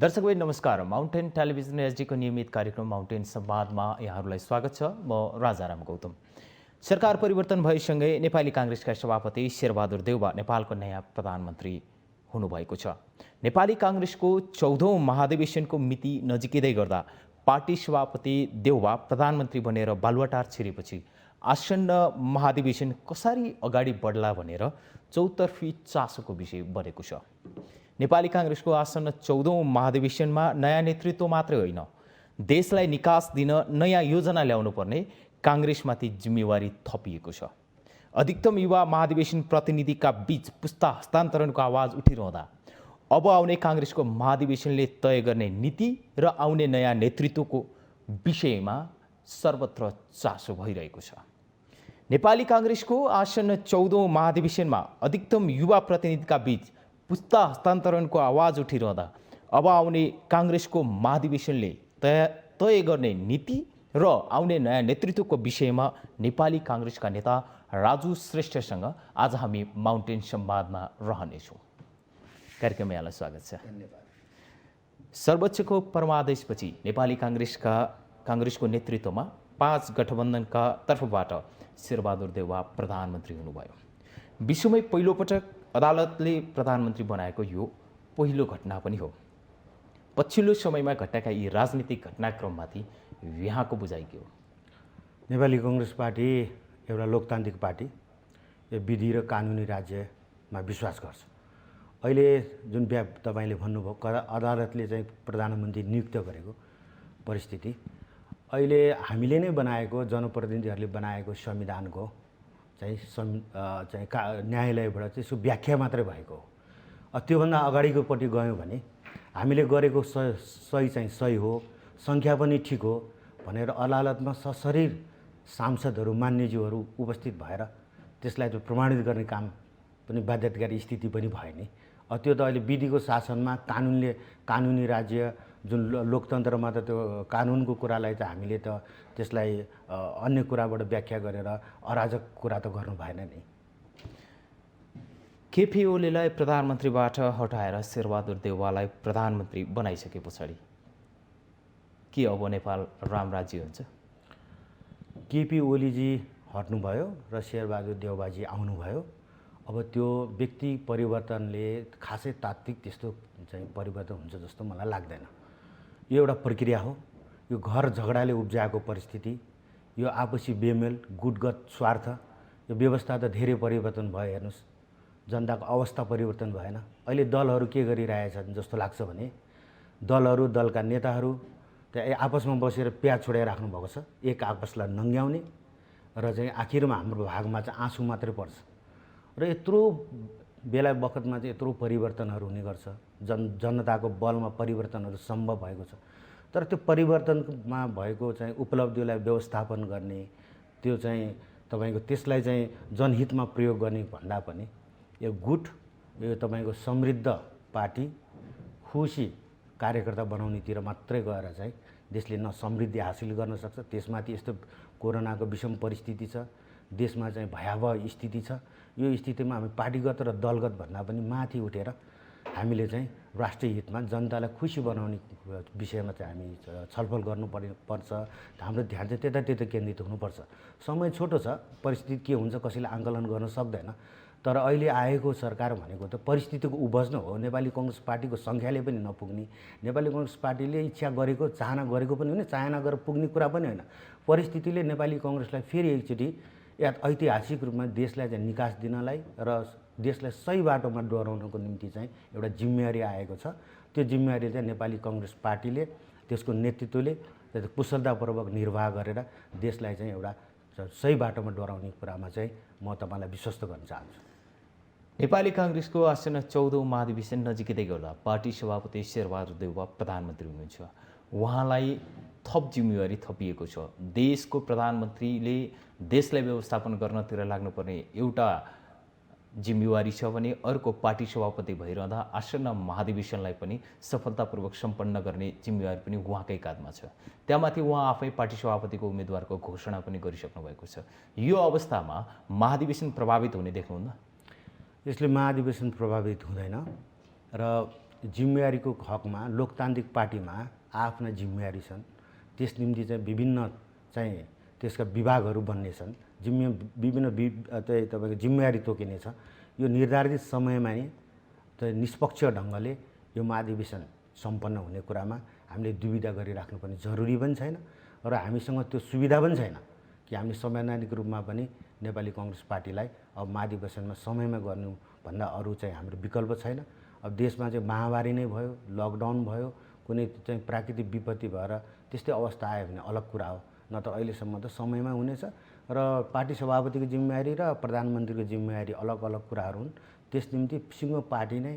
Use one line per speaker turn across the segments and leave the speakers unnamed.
दर्शकवृन्द नमस्कार। Mountain television एचडीको नियमित कार्यक्रम माउन्टेन संवादमा यहाँहरूलाई स्वागत छ। म राजाराम गौतम। सरकार परिवर्तन भएसँगै नेपाली काङ्ग्रेसका सभापति शेरबहादुर देउवा नेपालको नयाँ प्रधानमन्त्री हुनुभएको छ। नेपाली काङ्ग्रेसको 14औं महाधिवेशनको मिति नजिकै गर्दा पार्टी सभापति देउवा प्रधानमन्त्री बनेर बालुवाटार छिरेपछि आसन्न महाधिवेशन कसरी अगाडि बढ्ला भनेर चौतर्फी चासोको विषय बनेको छ। नेपाली काङ्ग्रेसको आसन्न 14औं महाधिवेशनमा नयाँ नेतृत्व मात्रै होइन, देशलाई निकास दिन नयाँ योजना ल्याउनु पर्ने काङ्ग्रेसमाथि जिम्मेवारी थपिएको छ। अधिकतम युवा महाधिवेशन प्रतिनिधिका बीच पुस्ता हस्तान्तरणको आवाज उठिरहँदा अब आउने काङ्ग्रेसको महाधिवेशनले तय गर्ने नीति र आउने नयाँ नेतृत्वको विषयमा सर्वत्र चासो भइरहेको छ। नेपाली काङ्ग्रेसको आसन्न 14औं महाधिवेशनमा अधिकतम युवा प्रतिनिधिका बीच पुस्ता हस्तान्तरणको आवाज उठिरहँदा अब आउने काङ्ग्रेसको महाधिवेशनले तय गर्ने नीति र आउने नयाँ नेतृत्वको विषयमा नेपाली काङ्ग्रेसका नेता राजु श्रेष्ठसँग आज हामी माउन्टेन संवादमा रहनेछौँ। कार्यक्रममा यहाँलाई स्वागत छ।
धन्यवाद।
सर्वोच्चको परमादेशपछि नेपाली काङ्ग्रेसको नेतृत्वमा 5 गठबन्धनका तर्फबाट शेरबहादुर देउवा प्रधानमन्त्री हुनुभयो। विश्वमै पहिलोपटक अदालतले प्रधानमन्त्री बनाएको यो पहिलो घटना पनि हो। पछिल्लो समयमा घटेका यी राजनीतिक घटनाक्रममाथि यहाँको बुझाइ के हो?
नेपाली काङ्ग्रेस पार्टी एउटा लोकतान्त्रिक पार्टी, यो विधि र कानुनी राज्यमा विश्वास गर्छ। अहिले जुन तपाईँले भन्नुभयो अदालतले चाहिँ प्रधानमन्त्री नियुक्त गरेको परिस्थिति, अहिले हामीले नै बनाएको जनप्रतिनिधिहरूले बनाएको संविधानको न्यायालयबाट चाहिँ यसो व्याख्या मात्रै भएको हो। त्योभन्दा अगाडिकोपट्टि गयौँ भने हामीले गरेको सही चाहिँ सही हो, सङ्ख्या पनि ठिक हो भनेर अदालतमा सशरीर सांसदहरू मान्यज्यूहरू उपस्थित भएर त्यसलाई चाहिँ प्रमाणित गर्ने काम पनि बाध्यताकारी स्थिति पनि भयो नि। त्यो त अहिले विधिको शासनमा कानुनी राज्य जुन लोकतन्त्रमा त त्यो कानुनको कुरालाई त हामीले त त्यसलाई अन्य कुराबाट व्याख्या गरेर अराजक कुरा त गर्नु भएन नि।
केपी ओलीलाई प्रधानमन्त्रीबाट हटाएर शेरबहादुर देउवालाई प्रधानमन्त्री बनाइसके पछाडि के अब नेपाल रामराज्य हुन्छ?
केपी ओलीजी हट्नुभयो र शेरबहादुर देउवाजी आउनुभयो। अब त्यो व्यक्ति परिवर्तनले खासै तात्विक त्यस्तो चाहिँ परिवर्तन हुन्छ जस्तो मलाई लाग्दैन। यो एउटा प्रक्रिया हो। यो घर झगडाले उब्जाएको परिस्थिति, यो आपसी बेमेल, गुटगत स्वार्थ, यो व्यवस्था त धेरै परिवर्तन भयो। हेर्नुहोस्, जनताको अवस्था परिवर्तन भएन। अहिले दलहरू के गरिरहेछन् जस्तो लाग्छ भने दलहरू, दलका नेताहरू त्यहाँ आपसमा बसेर प्याज छोडाइराख्नु भएको छ। एक आपसलाई नङ्ग्याउने र चाहिँ आखिरमा हाम्रो भागमा चाहिँ आँसु मात्रै पर्छ र यत्रो बेला बखतमा चाहिँ यत्रो परिवर्तनहरू हुने गर्छ। जनताको बलमा परिवर्तनहरू सम्भव भएको छ। तर त्यो परिवर्तनमा भएको चाहिँ उपलब्धिलाई व्यवस्थापन गर्ने, त्यो चाहिँ तपाईँको त्यसलाई चाहिँ जनहितमा प्रयोग गर्ने भन्दा पनि यो गुट, यो तपाईँको समृद्ध पार्टी, खुसी कार्यकर्ता बनाउनेतिर मात्रै गएर चाहिँ देशले न समृद्धि हासिल गर्न सक्छ। त्यसमाथि यस्तो कोरोनाको विषम परिस्थिति छ, देशमा चाहिँ भयावह स्थिति छ। यो स्थितिमा हामी पार्टीगत र दलगत भन्दा पनि माथि उठेर हामीले चाहिँ राष्ट्रिय हितमा जनतालाई खुसी बनाउने विषयमा चाहिँ हामी छलफल गर्नुपर्छ। हाम्रो ध्यान चाहिँ त्यता केन्द्रित हुनुपर्छ। समय छोटो छ, परिस्थिति के हुन्छ कसैले आकलन गर्न सक्दैन। तर अहिले आएको सरकार भनेको त परिस्थितिको उबज्न हो। नेपाली काङ्ग्रेस पार्टीको सङ्ख्याले पनि नपुग्ने, नेपाली काङ्ग्रेस पार्टीले इच्छा गरेको चाहना गरेको पनि होइन, चाहना गरेर पुग्ने कुरा पनि होइन। परिस्थितिले नेपाली काङ्ग्रेसलाई फेरि एकचोटि ऐतिहासिक रूपमा देशलाई चाहिँ निकास दिनलाई र देशलाई सही बाटोमा डोहोऱ्याउनको निम्ति चाहिँ एउटा जिम्मेवारी आएको छ। त्यो जिम्मेवारी चाहिँ नेपाली काङ्ग्रेस पार्टीले, त्यसको नेतृत्वले कुशलतापूर्वक निर्वाह गरेर देशलाई चाहिँ एउटा सही बाटोमा डोहोऱ्याउने कुरामा चाहिँ म तपाईँलाई विश्वस्त गर्न चाहन्छु।
नेपाली काङ्ग्रेसको आसन्न 14औं महाधिवेशन नजिकै गर्दा पार्टी सभापति शेरबहादुर देउवा प्रधानमन्त्री हुनुहुन्छ। उहाँलाई थप जिम्मेवारी थपिएको छ। देशको प्रधानमन्त्रीले देशलाई व्यवस्थापन गर्नतिर लाग्नुपर्ने एउटा जिम्मेवारी छ भने अर्को पार्टी सभापति भइरहँदा आसन्न महाधिवेशनलाई पनि सफलतापूर्वक सम्पन्न गर्ने जिम्मेवारी पनि उहाँकै काँधमा छ। त्यहाँमाथि उहाँ आफै पार्टी सभापतिको उम्मेदवारको घोषणा पनि गरिसक्नु भएको छ। यो अवस्थामा महाधिवेशन प्रभावित हुने देख्नुहुन्न?
यसले महाधिवेशन प्रभावित हुँदैन र जिम्मेवारीको हकमा लोकतान्त्रिक पार्टीमा आफ्ना जिम्मेवारी छन्। त्यस निम्ति चाहिँ विभिन्न चाहिँ त्यसका विभागहरू बन्ने छन्। विभिन्न चाहिँ तपाईँको जिम्मेवारी तोकिनेछ। यो निर्धारित समयमा नै चाहिँ निष्पक्ष ढङ्गले यो महाधिवेशन सम्पन्न हुने कुरामा हामीले दुविधा गरिराख्नुपर्ने जरुरी पनि छैन र हामीसँग त्यो सुविधा पनि छैन कि हामीले संवैधानिक रूपमा पनि नेपाली काङ्ग्रेस पार्टीलाई अब महाधिवेशनमा समयमा गर्नुभन्दा अरू चाहिँ हाम्रो विकल्प छैन। अब देशमा चाहिँ महामारी नै भयो, लकडाउन भयो, कुनै चाहिँ प्राकृतिक विपत्ति भएर त्यस्तै अवस्था आयो भने अलग कुरा हो, नत्र अहिलेसम्म त समयमा हुनेछ र पार्टी सभापतिको जिम्मेवारी र प्रधानमन्त्रीको जिम्मेवारी अलग अलग कुराहरू हुन्। त्यस निम्ति सिङ्गो पार्टी नै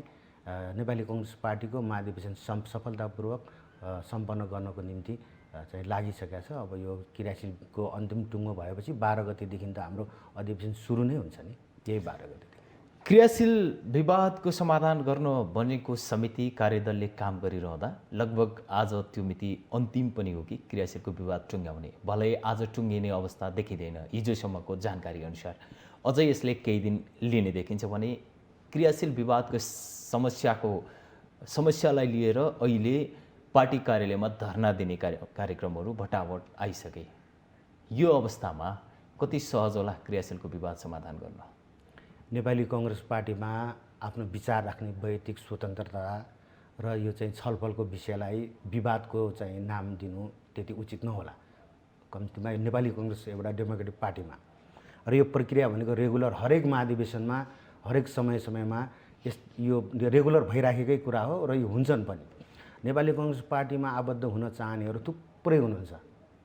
नेपाली काङ्ग्रेस पार्टीको महाधिवेशन सफलतापूर्वक सम्पन्न गर्नको निम्ति चाहिँ लागिसकेको छ। अब यो क्रियाशीलको अन्तिम टुङ्गो भएपछि 12 गतेदेखि त हाम्रो अधिवेशन सुरु नै हुन्छ नि, यही 12 गतेदेखि।
क्रियाशील विवादको समाधान गर्न बनेको समिति कार्यदलले काम गरिरहँदा लगभग आज त्यो मिति अन्तिम पनि हो कि क्रियाशीलको विवाद टुङ्ग्याउने, भलै आज टुङ्गिने अवस्था देखिँदैन। हिजोसम्मको जानकारी अनुसार अझै यसले केही दिन लिने देखिन्छ भने क्रियाशील विवादको समस्यालाई लिएर अहिले पार्टी कार्यालयमा धरना दिने कार्यक्रमहरू भटाभट आइसके। यो अवस्थामा कति सहज होला क्रियाशीलको विवाद समाधान गर्न?
नेपाली काङ्ग्रेस पार्टीमा आफ्नो विचार राख्ने वैयक्तिक स्वतन्त्रता र यो चाहिँ छलफलको विषयलाई विवादको चाहिँ नाम दिनु त्यति उचित नहोला। कम्तीमा नेपाली काङ्ग्रेस एउटा डेमोक्रेटिक पार्टीमा र यो प्रक्रिया भनेको रेगुलर हरेक महाधिवेशनमा हरेक समयमा यो रेगुलर भइराखेकै कुरा हो र यो हुन्छन् पनि। नेपाली काङ्ग्रेस पार्टीमा आबद्ध हुन चाहनेहरू थुप्रै हुनुहुन्छ,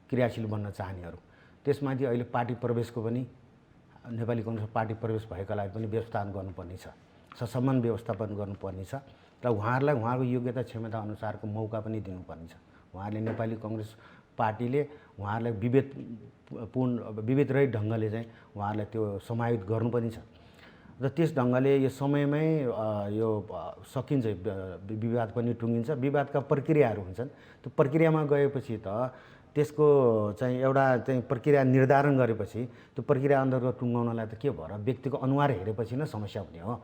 क्रियाशील बन्न चाहनेहरू। त्यसमाथि अहिले पार्टी प्रवेशको पनि नेपाली काङ्ग्रेस पार्टी प्रवेश भएकालाई पनि व्यवस्थापन गर्नुपर्ने छ, ससम्मान व्यवस्थापन गर्नुपर्ने छ र उहाँहरूलाई उहाँको योग्यता क्षमता अनुसारको मौका पनि दिनुपर्ने छ। उहाँहरूले नेपाली काङ्ग्रेस पार्टीले उहाँहरूलाई विवेकरहित ढङ्गले चाहिँ उहाँहरूलाई त्यो समायोजित गर्नुपर्ने छ र त्यस ढङ्गले यो समयमै यो सकिन्छ, विवाद पनि टुङ्गिन्छ। विवादका प्रक्रियाहरू हुन्छन्, त्यो प्रक्रियामा गएपछि त त्यसको चाहिँ एउटा चाहिँ प्रक्रिया निर्धारण गरेपछि त्यो प्रक्रिया अन्तर्गत टुङ्गाउनलाई त के भएर व्यक्तिको अनुहार हेरेपछि नै समस्या हुने हो।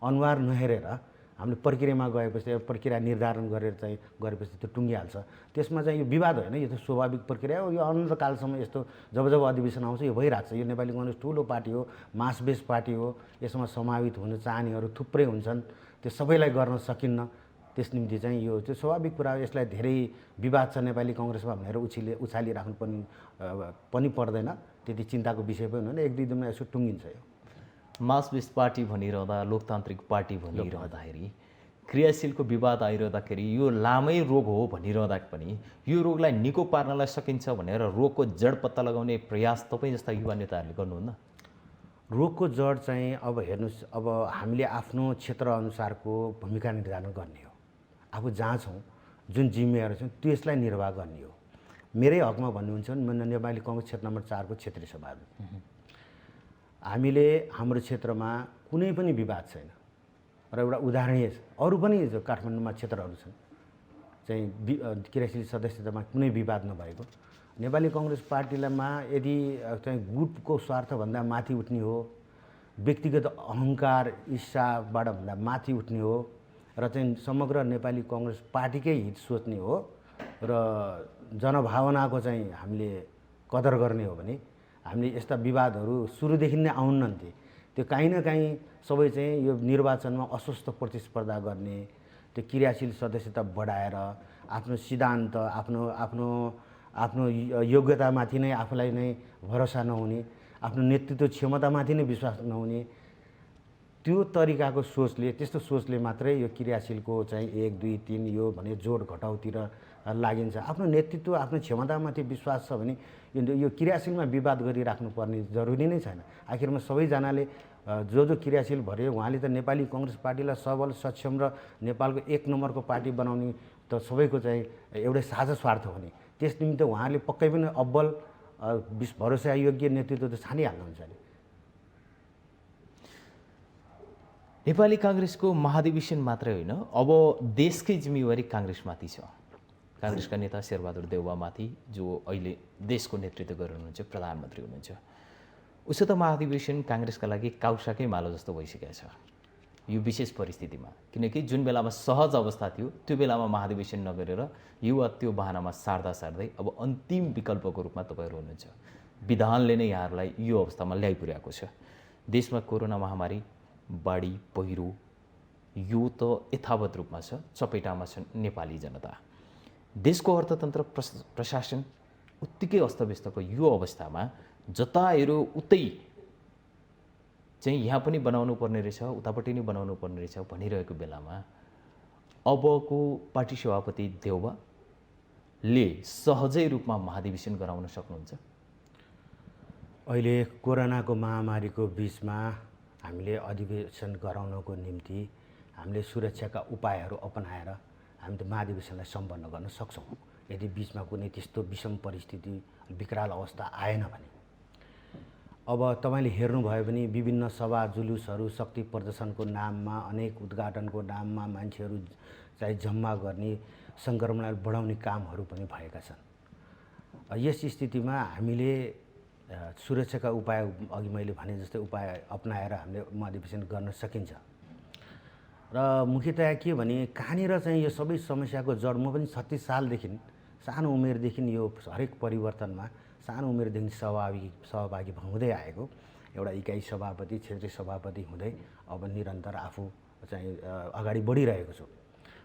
अनुहार नहेरेर हामीले प्रक्रियामा गएपछि प्रक्रिया निर्धारण गरेपछि त्यो टुङ्गिहाल्छ। त्यसमा चाहिँ यो विवाद होइन, यो त स्वाभाविक प्रक्रिया हो। यो अनन्तकालसम्म यस्तो जब अधिवेशन आउँछ यो भइरहेको छ। यो नेपाली काङ्ग्रेस ठुलो पार्टी हो, मास बेस पार्टी हो, यसमा समावेश हुन चाहनेहरू थुप्रै हुन्छन्, त्यो सबैलाई गर्न सकिन्न। त्यस निम्ति चाहिँ यो त्यो स्वाभाविक कुरा हो। यसलाई धेरै विवाद छ नेपाली काङ्ग्रेसमा भनेर उछालिराख्नु पनि पर्दैन, त्यति चिन्ताको विषय पनि होइन। 1-2 दिनमा यसो टुङ्गिन्छ। यो
मास बेस पार्टी भनिरहँदा, लोकतान्त्रिक पार्टी भनिरहँदाखेरि, क्रियाशीलको विवाद आइरहँदाखेरि यो लामै रोग हो भनिरहँदा पनि यो रोगलाई निको पार्नलाई सकिन्छ भनेर रोगको जड पत्ता लगाउने प्रयास तपाईँ जस्ता युवा नेताहरूले गर्नुहुन्न?
रोगको जड चाहिँ अब हेर्नुहोस्, अब हामीले आफ्नो क्षेत्रअनुसारको भूमिका निर्धारण गर्ने हो। आफू जहाँ छौँ, जुन जिम्मेवारी छौँ त्यसलाई निर्वाह गर्ने हो। मेरै हकमा भन्नुहुन्छ भने म नेपाली काङ्ग्रेस क्षेत्र नम्बर 4 को क्षेत्रीय सभापति। हामीले हाम्रो क्षेत्रमा कुनै पनि विवाद छैन र एउटा उदाहरणीय अरू पनि काठमाडौँमा क्षेत्रहरू छन् चाहिँ क्रियाशील सदस्यतामा कुनै विवाद नभएको। नेपाली काङ्ग्रेस पार्टीमा यदि चाहिँ गुटको स्वार्थभन्दा माथि उठ्ने हो, व्यक्तिगत अहङ्कार ईर्ष्याबाट भन्दा माथि उठ्ने हो र चाहिँ समग्र नेपाली काङ्ग्रेस पार्टीकै हित सोच्ने हो र जनभावनाको चाहिँ हामीले कदर गर्ने हो भने हामीले यस्ता विवादहरू सुरुदेखि नै आउन्नथे। त्यो काहीँ न काहीँ सबै चाहिँ यो निर्वाचनमा अस्वस्थ प्रतिस्पर्धा गर्ने, त्यो क्रियाशील सदस्यता बढाएर आफ्नो सिद्धान्त आफ्नो योग्यतामाथि नै आफूलाई नै भरोसा नहुने, आफ्नो नेतृत्व क्षमतामाथि नै विश्वास नहुने, त्यो तरिकाको सोचले, त्यस्तो सोचले मात्रै यो क्रियाशीलको चाहिँ 1, 2, 3 यो भने जोड घटाउतिर लागिन्छ। आफ्नो नेतृत्व आफ्नो क्षमतामाथि विश्वास छ भने यो क्रियाशीलमा विवाद गरिराख्नुपर्ने जरुरी नै छैन। आखिरमा सबैजनाले जो क्रियाशील भरे उहाँले त नेपाली काङ्ग्रेस पार्टीलाई सबल, सक्षम र नेपालको 1 नम्बरको पार्टी बनाउने त सबैको चाहिँ एउटै साझा स्वार्थ हो नि। त्यस निमित्त उहाँले पक्कै पनि अब्बल भरोसायोग्य नेतृत्व त छानिहाल्नुहुन्छ नि।
नेपाली काङ्ग्रेसको महाधिवेशन मात्रै होइन, अब देशकै जिम्मेवारी काङ्ग्रेसमाथि छ। काङ्ग्रेसका नेता शेरबहादुर देउवामाथि, जो अहिले देशको नेतृत्व गरिरहनुहुन्छ, प्रधानमन्त्री हुनुहुन्छ। उसो त महाधिवेशन काङ्ग्रेसका लागि काउसाकै मालो जस्तो भइसकेको छ। यो विशेष परिस्थितिमा, किनकि जुन बेलामा सहज अवस्था थियो त्यो बेलामा महाधिवेशन नगरेर युवा त्यो बहानामा सार्दा सार्दै अब अन्तिम विकल्पको रूपमा तपाईँहरू हुनुहुन्छ। विधानले नै यहाँहरूलाई यो अवस्थामा ल्याइपुर्याएको छ। देशमा कोरोना महामारी, बाढी, पहिरो यो त यथावत रूपमा छ, चपेटामा छ नेपाली जनता। देशको अर्थतन्त्र प्रशासन उत्तिकै अस्तव्यस्तको यो अवस्थामा जता हेऱ्यो उतै चाहिँ यहाँ पनि बनाउनु पर्ने रहेछ, उतापट्टि नै बनाउनु पर्ने रहेछ भनिरहेको बेलामा अबको पार्टी सभापति देउवाले सहजै रूपमा महाधिवेशन गराउन सक्नुहुन्छ?
अहिले कोरोनाको महामारीको बिचमा हामीले अधिवेशन गराउनको निम्ति हामीले सुरक्षाका उपायहरू अपनाएर हामी त महाधिवेशनलाई सम्पन्न गर्न सक्छौँ, यदि बिचमा कुनै त्यस्तो विषम परिस्थिति, विकराल अवस्था आएन भने। अब तपाईँले हेर्नुभयो भने विभिन्न सभा जुलुसहरू, शक्ति प्रदर्शनको नाममा, अनेक उद्घाटनको नाममा मान्छेहरू चाहिँ जम्मा गर्ने, सङ्क्रमणलाई बढाउने कामहरू पनि भएका छन्। यस स्थितिमा हामीले सुरक्षाका उपाय, अघि मैले भने जस्तै उपाय अपनाएर हामीले महाधिवेशन गर्न सकिन्छ। र मुख्यतया के भने कहाँनिर चाहिँ यो सबै समस्याको जड, म पनि 36 सालदेखि सानो उमेरदेखि यो हरेक परिवर्तनमा सानो उमेरदेखि सहभागी हुँदै आएको एउटा इकाइ सभापति, क्षेत्रीय सभापति हुँदै अब निरन्तर आफू चाहिँ अगाडि बढिरहेको छु।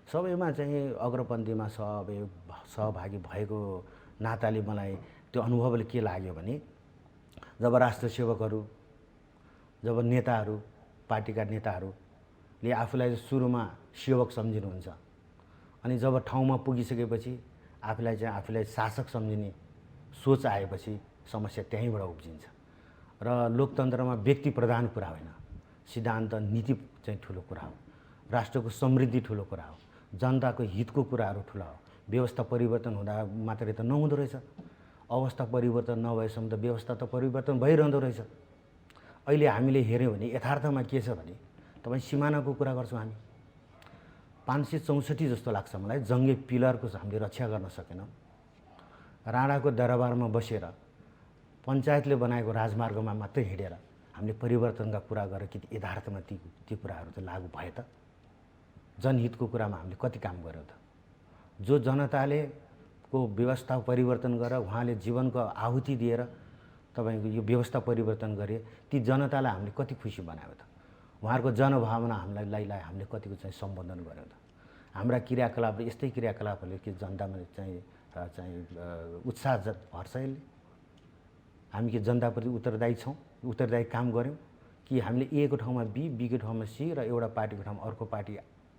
सबैमा चाहिँ अग्रपन्थीमा सहभागी भएको नाताले मलाई त्यो अनुभवले के लाग्यो भने जब राष्ट्र सेवकहरू, जब नेताहरू, पार्टीका नेताहरूले आफूलाई सुरुमा सेवक सम्झिनुहुन्छ अनि जब ठाउँमा पुगिसकेपछि आफूलाई शासक सम्झिने सोच आएपछि समस्या त्यहीँबाट उब्जिन्छ। र लोकतन्त्रमा व्यक्ति प्रधान कुरा होइन, सिद्धान्त नीति चाहिँ ठुलो कुरा हो, राष्ट्रको समृद्धि ठुलो कुरा हो, जनताको हितको कुराहरू ठुला हो। व्यवस्था परिवर्तन हुँदा मात्रै त नहुँदो रहेछ, अवस्था परिवर्तन नभएसम्म त व्यवस्था त परिवर्तन भइरहँदो रहेछ। अहिले हामीले हेऱ्यौँ भने यथार्थमा के छ भने तपाईँ सिमानाको कुरा गर्छौँ हामी 564 जस्तो लाग्छ मलाई जङ्गे पिलरको हामीले रक्षा गर्न सकेनौँ। राणाको दरबारमा बसेर पञ्चायतले बनाएको राजमार्गमा मात्रै हिँडेर हामीले परिवर्तनका कुरा गरेर कि यथार्थमा ती कुराहरू त लागू भए त? जनहितको कुरामा हामीले कति काम गर्यो त? जो जनताले को व्यवस्था परिवर्तन गरेर उहाँले जीवनको आहुति दिएर तपाईँको यो व्यवस्था परिवर्तन गरे, ती जनतालाई हामीले कति खुसी बनायो त? उहाँहरूको जनभावना हामीले कतिको चाहिँ सम्बोधन गर्यो त? हाम्रा क्रियाकलाप, यस्तै क्रियाकलापहरूले के जनतामा चाहिँ उत्साह भर्छ यसले? हामी के जनताप्रति उत्तरदायी छौँ? उत्तरदायी काम गऱ्यौँ कि हामीले ए को ठाउँमा बी को ठाउँमा सी र एउटा पार्टीको ठाउँमा अर्को पार्टी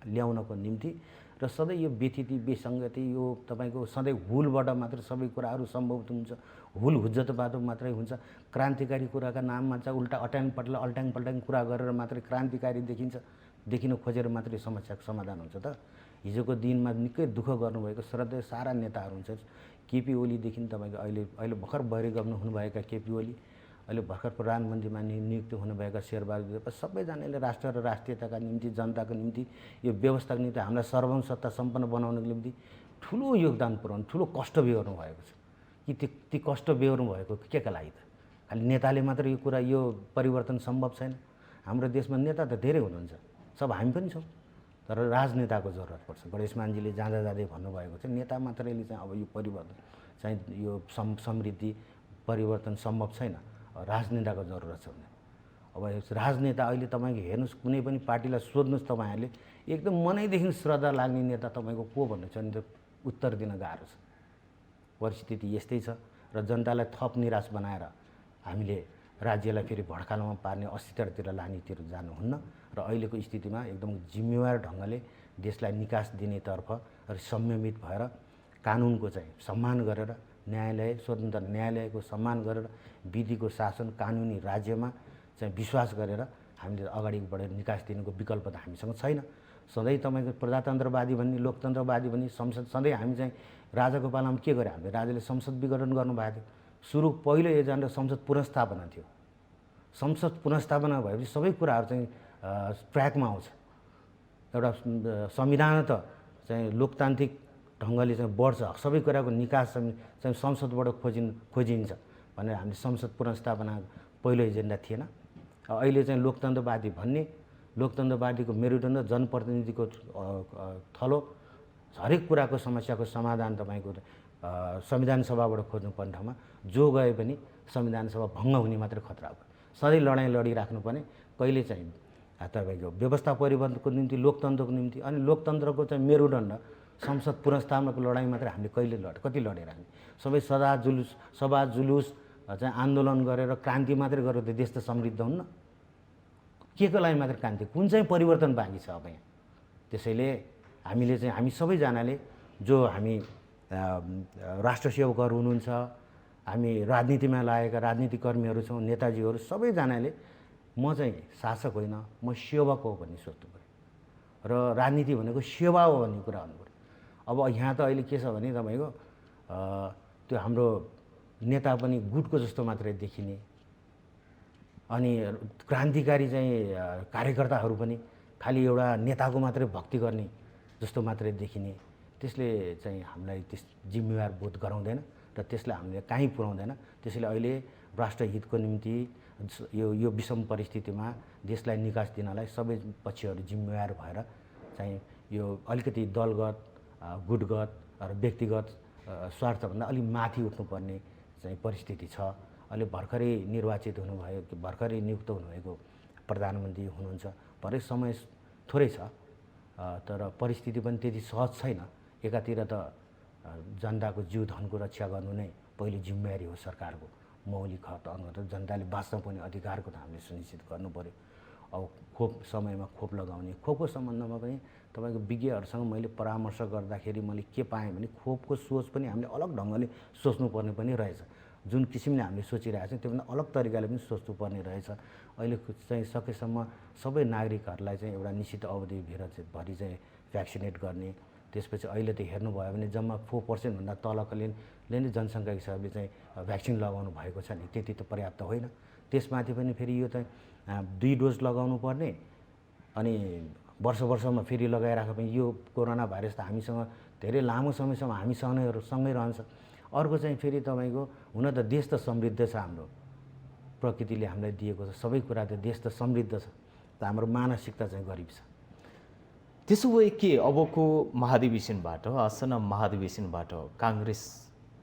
ल्याउनको निम्ति र सधैँ यो व्यथिति, विसङ्गति, यो तपाईँको सधैँ हुलबाट मात्र सबै कुराहरू सम्भव हुन्छ, हुल हुज्जतबाट मात्रै हुन्छ। क्रान्तिकारी कुराका नाममा चाहिँ उल्टा अल्ट्याङ पल्ट्याङ कुरा गरेर मात्रै क्रान्तिकारी देखिन खोजेर मात्रै समस्याको समाधान हुन्छ त? हिजोको दिनमा निकै दुःख गर्नुभएको श्रद्धेय सारा नेताहरू हुन्छ। केपी ओलीदेखि तपाईँको अहिले भर्खर बहिर्गमन हुनुभएका केपी ओली, अहिले भर्खर प्रधानमन्त्रीमा नियुक्त हुनुभएका शेरबहादुर देउवा, सबैजनाले राष्ट्र र राष्ट्रियताका निम्ति, जनताको निम्ति, यो व्यवस्थाको निम्ति, हामीलाई सार्वभौम सत्ता सम्पन्न बनाउनको निम्ति ठुलो योगदान पुर्याउनु, ठुलो कष्ट बेहोर्नु भएको छ। कि ती कष्ट बेहोर्नु भएको केका लागि त? खालि नेताले मात्र यो कुरा, यो परिवर्तन सम्भव छैन। हाम्रो देशमा नेता त धेरै हुनुहुन्छ, सब हामी पनि छौँ, तर राजनेताको जरुरत पर्छ। गणेशमानजीले जाँदा जाँदै भन्नुभएको छ नेता मात्रैले चाहिँ अब यो परिवर्तन चाहिँ यो समृद्धि परिवर्तन सम्भव छैन, राजनेताको जरुरत छ भने। अब राजनेता अहिले तपाईँको हेर्नुहोस्, कुनै पनि पार्टीलाई सोध्नुहोस् तपाईँहरूले, एकदम मनैदेखि श्रद्धा लाग्ने नेता तपाईँको को भन्नु छ भने त उत्तर दिन गाह्रो छ। परिस्थिति यस्तै छ र जनतालाई थप निराश बनाएर हामीले राज्यलाई फेरि भड्कालोमा पार्ने, अस्थिरतिर लानेतिर जानुहुन्न र अहिलेको स्थितिमा एकदम जिम्मेवार ढङ्गले देशलाई निकास दिनेतर्फ र संयमित भएर कानुनको चाहिँ सम्मान गरेर, न्यायालय, स्वतन्त्र न्यायालयको सम्मान गरेर, विधिको शासन, कानुनी राज्यमा चाहिँ विश्वास गरेर हामीले अगाडि बढेर निकास दिनुको विकल्प त हामीसँग छैन। सधैँ तपाईँको प्रजातन्त्रवादी भन्ने, लोकतन्त्रवादी भन्ने संसद, सधैँ हामी चाहिँ राजाको पालामा के गरे हामीले? राजाले संसद विघटन गर्नुभएको थियो। सुरु पहिलो एजेन्डा संसद पुनर्स्थापना थियो। संसद पुनर्स्थापना भएपछि सबै कुराहरू चाहिँ ट्र्याकमा आउँछ। एउटा संविधान त चाहिँ लोकतान्त्रिक ढङ्गले चाहिँ बढ्छ, सबै कुराको निकास चाहिँ संसदबाट खोजिन्छ भनेर हामीले संसद पुनर्स्थापना पहिलो एजेन्डा थिएन। अहिले चाहिँ लोकतन्त्रवादी भन्ने लोकतन्त्र पार्टीको मेरुदण्ड जनप्रतिनिधिको थलो, हरेक कुराको समस्याको समाधान तपाईँको संविधान सभाबाट खोज्नुपर्ने ठाउँमा जो गए पनि संविधान सभा भङ्ग हुने मात्रै खतरा हो। सधैँ लडाइँ लडिराख्नुपर्ने, कहिले चाहिँ तपाईँको व्यवस्था परिवर्तनको निम्ति, लोकतन्त्रको निम्ति, अनि लोकतन्त्रको चाहिँ मेरुदण्ड संसद पुनर्स्थापनाको लडाइँ मात्रै हामीले कहिले कति लडेर हामी सबै सभा जुलुस चाहिँ आन्दोलन गरेर क्रान्ति मात्रै गरेर त देश त समृद्ध हुन्न। के को लागि मात्र क्रान्ति, कुन चाहिँ परिवर्तन बाँकी छ अब यहाँ? त्यसैले हामीले चाहिँ हामी सबैजनाले जो हामी राष्ट्र सेवकहरू हुनुहुन्छ, हामी राजनीतिमा लागेका राजनीतिक कर्मीहरू छौँ, नेताजीहरू सबैजनाले म चाहिँ शासक होइन, म सेवक हो भन्ने सोच्नु पऱ्यो र राजनीति भनेको सेवा हो भन्ने कुरा हुनु पऱ्यो। अब यहाँ त अहिले के छ भने तपाईँको त्यो हाम्रो नेता पनि गुटको जस्तो मात्रै देखिने, अनि क्रान्तिकारी चाहिँ कार्यकर्ताहरू पनि खालि एउटा नेताको मात्रै भक्ति गर्ने जस्तो मात्रै देखिने। त्यसले चाहिँ हामीलाई त्यस जिम्मेवार बोध गराउँदैन र त्यसले हामीले कहीँ पुर्याउँदैन। त्यसैले अहिले राष्ट्रहितको निम्ति यो विषम परिस्थितिमा देशलाई निकास दिनलाई सबै पक्षहरू जिम्मेवार भएर चाहिँ यो अलिकति दलगत, गुटगत र व्यक्तिगत स्वार्थभन्दा अलिक माथि उठ्नुपर्ने चाहिँ परिस्थिति छ। अहिले भर्खरै निर्वाचित हुनुभयो, भर्खरै नियुक्त हुनुभएको प्रधानमन्त्री हुनुहुन्छ, भरे समय थोरै छ, तर परिस्थिति पनि त्यति सहज छैन। एकातिर त जनताको जीव धनको रक्षा गर्नु नै पहिलो जिम्मेवारी हो सरकारको, मौलिक हक अन्तर्गत जनताले बाँच्न पाउने अधिकारको त हामीले सुनिश्चित गर्नु पऱ्यो। अब खोप समयमा खोप लगाउने, खोपको सम्बन्धमा पनि तपाईँको विज्ञहरूसँग मैले परामर्श गर्दाखेरि मैले के पाएँ भने खोपको सोच पनि हामीले अलग ढङ्गले सोच्नुपर्ने पनि रहेछ। जुन किसिमले हामीले सोचिरहेको छौँ त्योभन्दा अलग तरिकाले पनि सोच्नुपर्ने रहेछ। अहिले चाहिँ सकेसम्म सबै नागरिकहरूलाई चाहिँ एउटा निश्चित अवधिभरि चाहिँ भ्याक्सिनेट गर्ने, त्यसपछि अहिले त हेर्नुभयो भने जम्मा 4% भन्दा तलकोले नै जनसङ्ख्याको हिसाबले चाहिँ भ्याक्सिन लगाउनु भएको छ नि, त्यति त पर्याप्त होइन। त्यसमाथि पनि फेरि यो चाहिँ 2 डोज लगाउनु पर्ने, अनि वर्षमा फेरि लगाइराख्यो भने यो कोरोना भाइरस त हामीसँग धेरै लामो समयसम्म हामीसँगै रहन्छ। अर्को चाहिँ फेरि तपाईँको हुन त देश त समृद्ध छ, हाम्रो प्रकृतिले हामीलाई दिएको छ सबै कुरा, त देश त समृद्ध छ, त हाम्रो मानसिकता चाहिँ गरिब छ।
त्यसो भए के अबको महाधिवेशनबाट, आसन महाधिवेशनबाट काङ्ग्रेस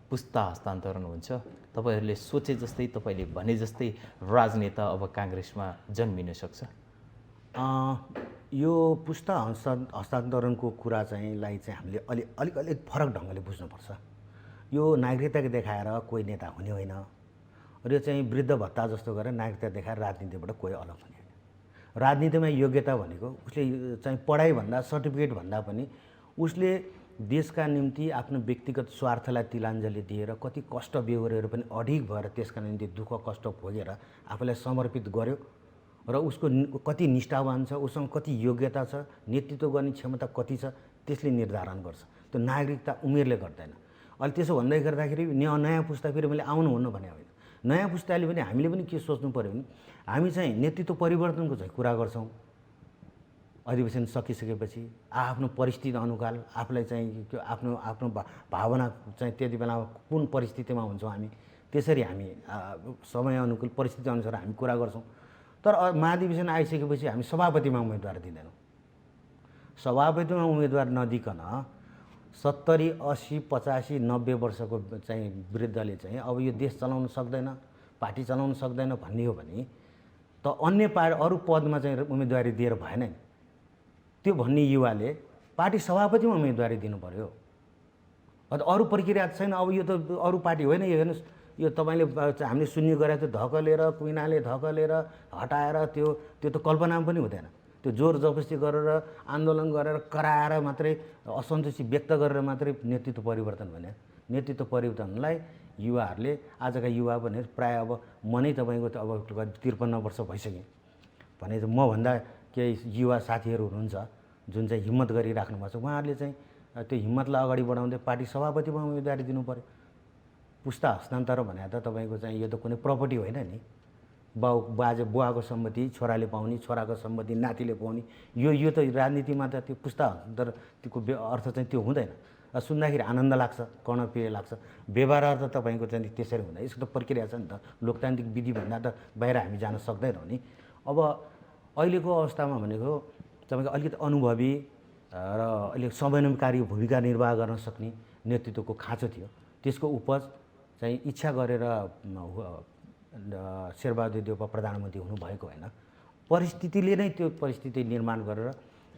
पुस्ता हस्तान्तरण हुन्छ? तपाईँहरूले सोचे जस्तै, तपाईँले भने जस्तै राजनेता अब काङ्ग्रेसमा जन्मिन सक्छ?
यो पुस्ता हस्तान्तरणको कुरा चाहिँ हामीले अलिक फरक ढङ्गले बुझ्नुपर्छ। यो नागरिकता देखाएर कोही नेता हुने होइन, र यो चाहिँ वृद्ध भत्ता जस्तो गरेर नागरिकता देखाएर राजनीतिबाट कोही अलग हुने होइन। राजनीतिमा योग्यता भनेको उसले चाहिँ पढाइभन्दा, सर्टिफिकेटभन्दा पनि उसले देशका निम्ति आफ्नो व्यक्तिगत स्वार्थलाई तिलाञ्जली दिएर कति कष्ट बेहोरेर पनि अडिग भएर त्यसका निम्ति दुःख कष्ट भोगेर आफूलाई समर्पित गर्यो, र उसको कति निष्ठावान छ, उसँग कति योग्यता छ, नेतृत्व गर्ने क्षमता कति छ, त्यसले निर्धारण गर्छ। त्यो नागरिकता उमेरले गर्दैन। अहिले त्यसो भन्दै गर्दाखेरि नयाँ पुस्ता फेरि मैले आउनुहुन्न भने होइन, नयाँ पुस्ताले पनि हामीले पनि के सोच्नु पऱ्यो भने हामी चाहिँ नेतृत्व परिवर्तनको चाहिँ कुरा गर्छौँ। अधिवेशन सकिसकेपछि आफ्नो परिस्थिति अनुकूल आफूलाई चाहिँ आफ्नो भावना चाहिँ त्यति बेला कुन परिस्थितिमा हुन्छौँ हामी, त्यसरी हामी समय अनुकूल परिस्थिति अनुसार हामी कुरा गर्छौँ। तर महाधिवेशन आइसकेपछि हामी सभापतिमा उम्मेदवार दिँदैनौँ। सभापतिमा उम्मेदवार नदिकन 70, 80, 85, 90 वर्षको चाहिँ वृद्धले चाहिँ अब यो देश चलाउन सक्दैन, पार्टी चलाउन सक्दैन भन्ने हो भने त अन्य अरू पदमा चाहिँ उम्मेदवारी दिएर भएन नि। त्यो भन्ने युवाले पार्टी सभापतिमा उम्मेदवारी दिनु पर्यो। अरू प्रक्रिया छैन। अब यो त अरू पार्टी होइन। यो हेर्नुहोस्, यो तपाईँले हामीले सुन्ने गरेको त्यो धकलेर कुइनाले धकलेर हटाएर त्यो त कल्पना पनि हुँदैन। त्यो जोर जबरजस्ती गरेर आन्दोलन गरेर कराएर मात्रै असन्तुष्टि व्यक्त गरेर मात्रै नेतृत्व परिवर्तन भने, नेतृत्व परिवर्तनलाई युवाहरूले, आजका युवा पनि प्रायः अब म नै तपाईँको त अब 53 वर्ष भइसकेँ भने मभन्दा केही युवा साथीहरू हुनुहुन्छ जुन चाहिँ हिम्मत गरिराख्नु भएको छ, उहाँहरूले चाहिँ त्यो हिम्मतलाई अगाडि बढाउँदै पार्टी सभापतिमा उम्मेदवारी दिनु पऱ्यो। पुस्ता हस्तान्तरण भने त तपाईँको चाहिँ यो त कुनै प्रपर्टी होइन नि। बुवाको सम्मति छोराले पाउने, छोराको सम्मति नातिले पाउने, यो त राजनीतिमा त त्यो पुस्ता हस्तान्तरणको अर्थ चाहिँ त्यो हुँदैन। सुन्दाखेरि आनन्द लाग्छ, कर्णप्रिय लाग्छ, व्यवहार त तपाईँको चाहिँ त्यसरी हुँदैन। यसको त प्रक्रिया छ नि त। लोकतान्त्रिक विधिभन्दा त बाहिर हामी जान सक्दैनौँ नि। अब अहिलेको अवस्थामा भनेको तपाईँको अलिकति अनुभवी र अहिले समन्वयकारी भूमिका निर्वाह गर्न सक्ने नेतृत्वको खाँचो थियो। त्यसको उपज चाहिँ इच्छा गरेर शेरबहादुर देउवा प्रधानमन्त्री हुनुभएको होइन, परिस्थितिले नै त्यो परिस्थिति निर्माण गरेर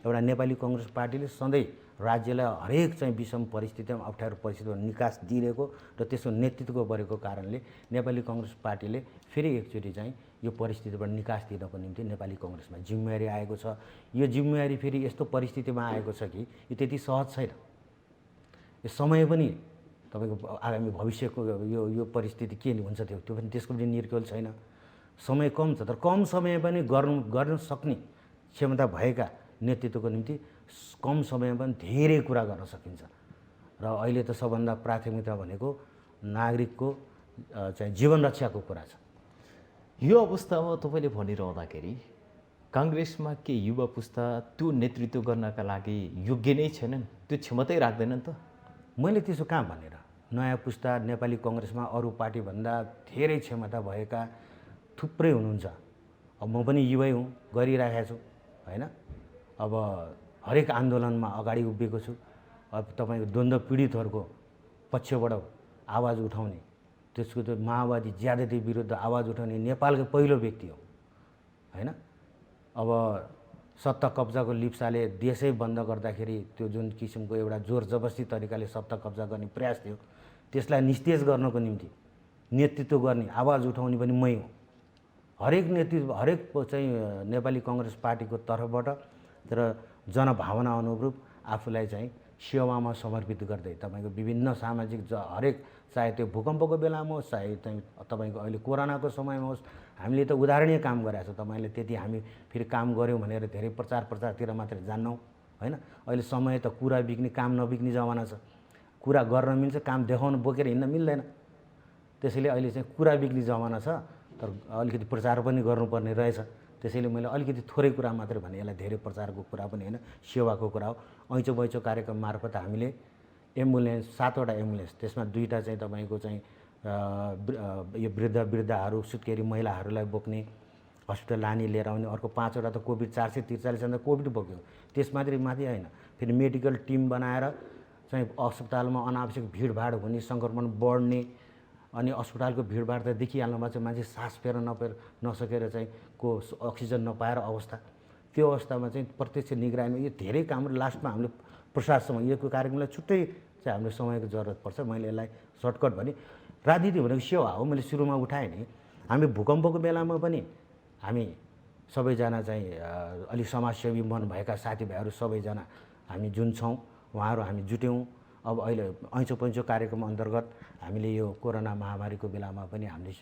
एउटा नेपाली काङ्ग्रेस पार्टीले सधैँ राज्यलाई हरेक चाहिँ विषम परिस्थितिमा अप्ठ्यारो परिस्थितिमा निकास दिइरहेको र त्यसको नेतृत्व गरेको कारणले नेपाली काङ्ग्रेस पार्टीले फेरि एकचोटि चाहिँ यो परिस्थितिबाट निकास दिनको निम्ति नेपाली काङ्ग्रेसमा जिम्मेवारी आएको छ। यो जिम्मेवारी फेरि यस्तो परिस्थितिमा आएको छ कि यो त्यति सहज छैन। यो समय पनि तपाईँको आगामी भविष्यको यो परिस्थिति के हुन्छ त्यो पनि त्यसको पनि निर्केल छैन। समय कम छ, तर कम समय पनि गर्न सक्ने क्षमता भएका नेतृत्वको निम्ति कम समयमा पनि धेरै कुरा गर्न सकिन्छ। र अहिले त सबभन्दा प्राथमिकता भनेको नागरिकको चाहिँ जीवन रक्षाको कुरा छ।
यो अवस्थामा तपाईँले भनिरहँदाखेरि काङ्ग्रेसमा के युवा पुस्ता त्यो नेतृत्व गर्नका लागि योग्य नै छैनन्, त्यो क्षमतै राख्दैनन् त?
मैले त्यसो कहाँ भनेर, नयाँ पुस्ता नेपाली काङ्ग्रेसमा अरू पार्टीभन्दा धेरै क्षमता भएका थुप्रै हुनुहुन्छ। अब म पनि युवै हुँ, गरिरहेको छु होइन। अब हरेक आन्दोलनमा अगाडि उभिएको छु। अब तपाईँको द्वन्द्व पीडितहरूको पक्षबाट आवाज उठाउने, त्यसको त्यो माओवादी ज्यादती विरुद्ध आवाज उठाउने नेपालको पहिलो व्यक्ति हो होइन। अब सत्ता कब्जाको लिप्साले देशै बन्द गर्दाखेरि त्यो जुन किसिमको एउटा जोर जबरजस्ती तरिकाले सत्ता कब्जा गर्ने प्रयास थियो, त्यसलाई निस्तेज गर्नको निम्ति नेतृत्व गर्ने, आवाज उठाउने पनि मै हुँ। हरेक नेतृत्व हरेक चाहिँ नेपाली काङ्ग्रेस पार्टीको तर्फबाट तर जनभावना अनुरूप आफूलाई चाहिँ सेवामा समर्पित गर्दै तपाईँको विभिन्न सामाजिक हरेक, चाहे त्यो भूकम्पको बेलामा होस्, चाहे चाहिँ तपाईँको अहिले कोरोनाको समयमा होस्, हामीले त उदाहरणीय काम गरेका छौँ। तपाईँले त्यति हामी फेरि काम गऱ्यौँ भनेर धेरै प्रचारतिर मात्रै जान्नौँ होइन। अहिले समय त कुरा बिक्ने काम नबिक्ने जमाना छ। कुरा गर्न मिल्छ, काम देखाउनु बोकेर हिँड्न मिल्दैन। त्यसैले अहिले चाहिँ कुरा बिक्ने जमाना छ, तर अलिकति प्रचार पनि गर्नुपर्ने रहेछ। त्यसैले मैले अलिकति थोरै कुरा मात्रै भने, यसलाई धेरै प्रचारको कुरा पनि होइन, सेवाको कुरा हो। ऐँचो बैँचो कार्यक्रम मार्फत हामीले एम्बुलेन्स 7वटा एम्बुलेन्स, त्यसमा 2टा चाहिँ तपाईँको चाहिँ यो वृद्धाहरू सुत्केरी महिलाहरूलाई बोक्ने हस्पिटल लाने लिएर आउने, अर्को 5वटा त कोभिड 443 जना कोभिड बोक्यो। त्यसमाथि होइन, फेरि मेडिकल टिम बनाएर चाहिँ अस्पतालमा अनावश्यक भिडभाड हुने, सङ्क्रमण बढ्ने, अनि अस्पतालको भिडभाड त देखिहाल्नु भएको छ। मान्छे सास फेर्न नसकेर चाहिँ को अक्सिजन नपाएर अवस्था, त्यो अवस्थामा चाहिँ प्रत्यक्ष निगरानी, यो धेरै कामहरू लास्टमा हामीले प्रशासनसँग यो कार्यक्रमलाई छुट्टै चाहिँ हामीले समयको जरुरत पर्छ। मैले यसलाई सर्टकट भने राजनीति भनेको सेवा हो। मैले सुरुमा उठाएँ नि, हामी भूकम्पको बेलामा पनि हामी सबैजना चाहिँ अलिक समाजसेवी मन भएका साथीभाइहरू सबैजना हामी जुन छौँ उहाँहरू हामी जुट्यौँ। अब अहिले ऐँचो पैँचो कार्यक्रम अन्तर्गत हामीले यो कोरोना महामारीको बेलामा पनि हामीले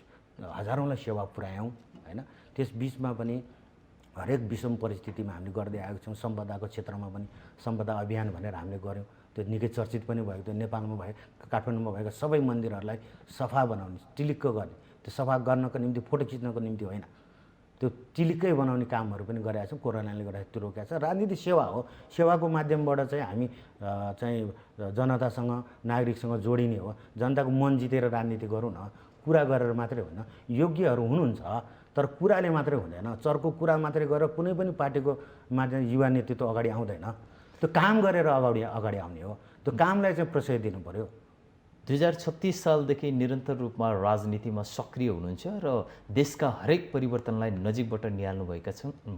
हजारौँलाई सेवा पुर्यायौँ होइन। त्यस बिचमा पनि हरेक विषम परिस्थितिमा हामीले गर्दै आएको छौँ। सम्पदाको क्षेत्रमा पनि सम्पदा अभियान भनेर हामीले गऱ्यौँ, त्यो निकै चर्चित पनि भएको थियो। नेपालमा भएको काठमाडौँमा भएका सबै मन्दिरहरूलाई सफा बनाउने, टिलिक्क गर्ने, त्यो सफा गर्नको निम्ति फोटो खिच्नको निम्ति होइन, त्यो टिलिक्कै बनाउने कामहरू पनि गरेका छौँ। कोरोनाले गर्दा त्यो रोकेको छ। राजनीति सेवा हो। सेवाको माध्यमबाट चाहिँ हामी चाहिँ जनतासँग नागरिकसँग जोडिने हो। जनताको मन जितेर राजनीति गरौँ न, कुरा गरेर मात्रै होइन। योग्यहरू हुनुहुन्छ तर कुराले मात्रै हुँदैन, चर्को कुरा मात्रै गरेर कुनै पनि पार्टीको माध्यम युवा नेतृत्व अगाडि आउँदैन। त्यो काम गरेर अगाडि आउने हो। त्यो कामलाई चाहिँ प्रशय दिनु पर्यो।
2036 सालदेखि निरन्तर रूपमा राजनीतिमा सक्रिय हुनुहुन्छ र देशका हरेक परिवर्तनलाई नजिकबाट निहाल्नु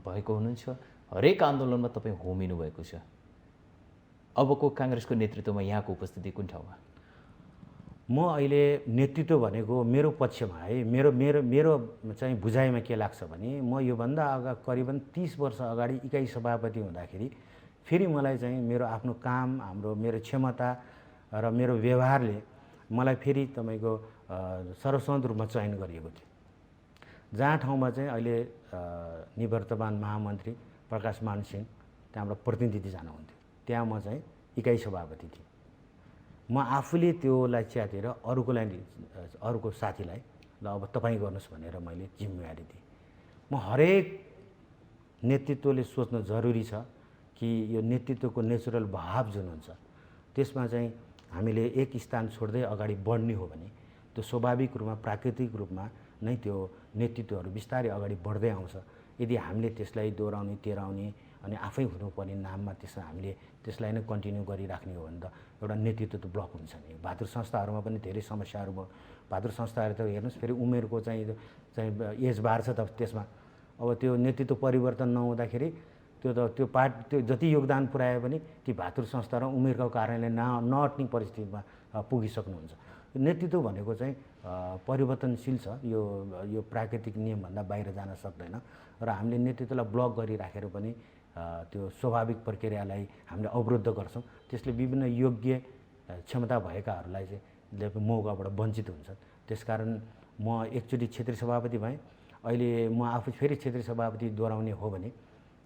भएको हुनुहुन्छ। हरेक आन्दोलनमा तपाईँ होमिनु भएको छ। अबको काङ्ग्रेसको नेतृत्वमा यहाँको उपस्थिति कुन ठाउँमा?
म अहिले नेतृत्व भनेको मेरो पक्षमा है, मेरो मेरो मेरो चाहिँ बुझाइमा के लाग्छ भने, म योभन्दा करिबन 30 वर्ष अगाडि इकाइ सभापति हुँदाखेरि फेरि मलाई चाहिँ मेरो आफ्नो काम, मेरो क्षमता र मेरो व्यवहारले मलाई फेरि तपाईँको सर्वसम्मत रूपमा चयन गरिएको थियो। जहाँ ठाउँमा चाहिँ अहिले निवर्तमान महामन्त्री प्रकाश मान सिंह त्यहाँबाट प्रतिनिधि जानुहुन्थ्यो, त्यहाँ म चाहिँ इकाइ सभापति थिएँ। म आफूले त्योलाई च्यातेर अरूको साथीलाई ल अब तपाईँ गर्नुहोस् भनेर मैले जिम्मेवारी दिएँ। म हरेक नेतृत्वले सोच्न जरुरी छ कि यो नेतृत्वको नेचुरल भाव जुन हुन्छ त्यसमा चाहिँ हामीले एक स्थान छोड्दै अगाडि बढ्ने हो भने त्यो स्वाभाविक रूपमा प्राकृतिक रूपमा नै त्यो नेतृत्वहरू बिस्तारै अगाडि बढ्दै आउँछ। यदि हामीले त्यसलाई दोहोऱ्याउने तेह्राउने अनि आफै हुनुपर्ने नाममा हामीले त्यसलाई नै कन्टिन्यू गरिराख्ने हो भने त एउटा नेतृत्व त ब्लक हुन्छ नि। भातृ संस्थाहरूमा पनि धेरै समस्याहरू भयो। भातृ संस्थाहरू त हेर्नुहोस् फेरि उमेरको चाहिँ एज बार छ त त्यसमा। अब त्यो नेतृत्व परिवर्तन नहुँदाखेरि त्यो जति योगदान पुर्याए पनि ती भातृ संस्था र उमेरको कारणले नअट्ने परिस्थितिमा पुगिसक्नुहुन्छ। नेतृत्व भनेको चाहिँ परिवर्तनशील छ, यो प्राकृतिक नियमभन्दा बाहिर जान सक्दैन र हामीले नेतृत्वलाई ब्लक गरिराखेर पनि त्यो स्वाभाविक प्रक्रियालाई हामीले अवरुद्ध गर्छौँ। त्यसले विभिन्न योग्य क्षमता भएकाहरूलाई चाहिँ मौकाबाट वञ्चित हुन्छ। त्यसकारण म एकचोटि क्षेत्रीय सभापति भएँ, अहिले म आफू फेरि क्षेत्रीय सभापति दोहोऱ्याउने हो भने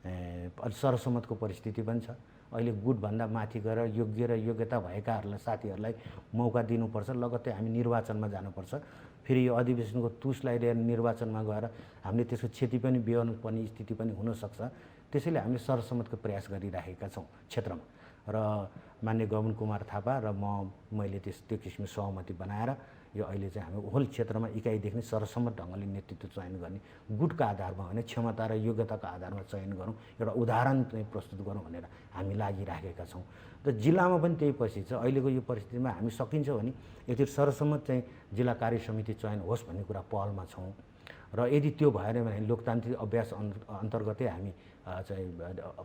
सर्वसम्मतको परिस्थिति पनि छ। अहिले गुटभन्दा माथि गएर योग्य र योग्यता भएकाहरूलाई साथीहरूलाई मौका दिनुपर्छ। लगत्तै हामी निर्वाचनमा जानुपर्छ। फेरि यो अधिवेशनको तुसलाई लिएर निर्वाचनमा गएर हामीले त्यसको क्षति पनि बेहोर्नु पर्ने स्थिति पनि हुनसक्छ। त्यसैले हामीले सर्वसम्मतको प्रयास गरिराखेका छौँ क्षेत्रमा। र मान्य गगन कुमार थापा र मैले त्यो किसिमको सहमति बनाएर यो अहिले चाहिँ हामी होल क्षेत्रमा इकाइदेखि सर्वसम्मत ढङ्गले नेतृत्व चयन गर्ने, गुटका आधारमा होइन क्षमता र योग्यताको आधारमा चयन गरौँ, एउटा उदाहरण चाहिँ प्रस्तुत गरौँ भनेर हामी लागिराखेका छौँ। र जिल्लामा पनि त्यही परिस्थिति छ। अहिलेको यो परिस्थितिमा हामी सकिन्छ भने एकचोटि सर्वसम्मत चाहिँ जिल्ला कार्य समिति चयन होस् भन्ने कुरा पहलमा छौँ। र यदि त्यो भएन भने लोकतान्त्रिक अभ्यास अन्तर्गतै हामी चाहिँ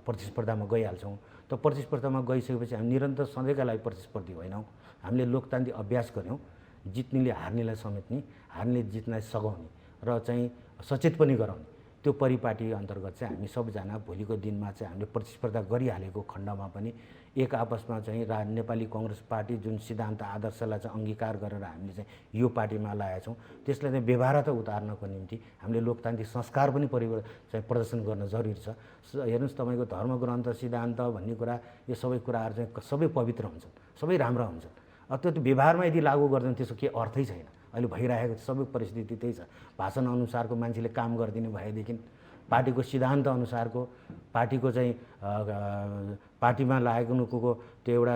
प्रतिस्पर्धामा गइहाल्छौँ। त प्रतिस्पर्धामा गइसकेपछि हामी निरन्तर सधैँका लागि प्रतिस्पर्धी होइनौँ। हामीले लोकतान्त्रिक अभ्यास गऱ्यौँ, जित्नेले हार्नेलाई समेट्ने, हार्नेले जित्नलाई सघाउने र चाहिँ सचेत पनि गराउने। त्यो परिपाटी अन्तर्गत चाहिँ हामी सबजना भोलिको दिनमा चाहिँ हामीले प्रतिस्पर्धा गरिहालेको खण्डमा पनि एक आपसमा चाहिँ नेपाली काङ्ग्रेस पार्टी जुन सिद्धान्त आदर्शलाई चाहिँ अङ्गीकार गरेर हामीले चाहिँ यो पार्टीमा ल्याएका छौँ, त्यसलाई चाहिँ व्यवहारता उतार्नको निम्ति हामीले लोकतान्त्रिक संस्कार पनि चाहिँ प्रदर्शन गर्न जरुरी छ। हेर्नुहोस्, तपाईँको धर्मग्रन्थ सिद्धान्त भन्ने कुरा, यो सबै कुराहरू चाहिँ सबै पवित्र हुन्छन्, सबै राम्रा हुन्छन्। अब त्यो व्यवहारमा यदि लागू गर्दैन त्यसको केही अर्थै छैन। अहिले भइरहेको सबै परिस्थिति त्यही छ। भाषण अनुसारको मान्छेले काम गरिदिने भएदेखि पार्टीको सिद्धान्त अनुसारको पार्टीको चाहिँ पार्टीमा लागेको त्यो एउटा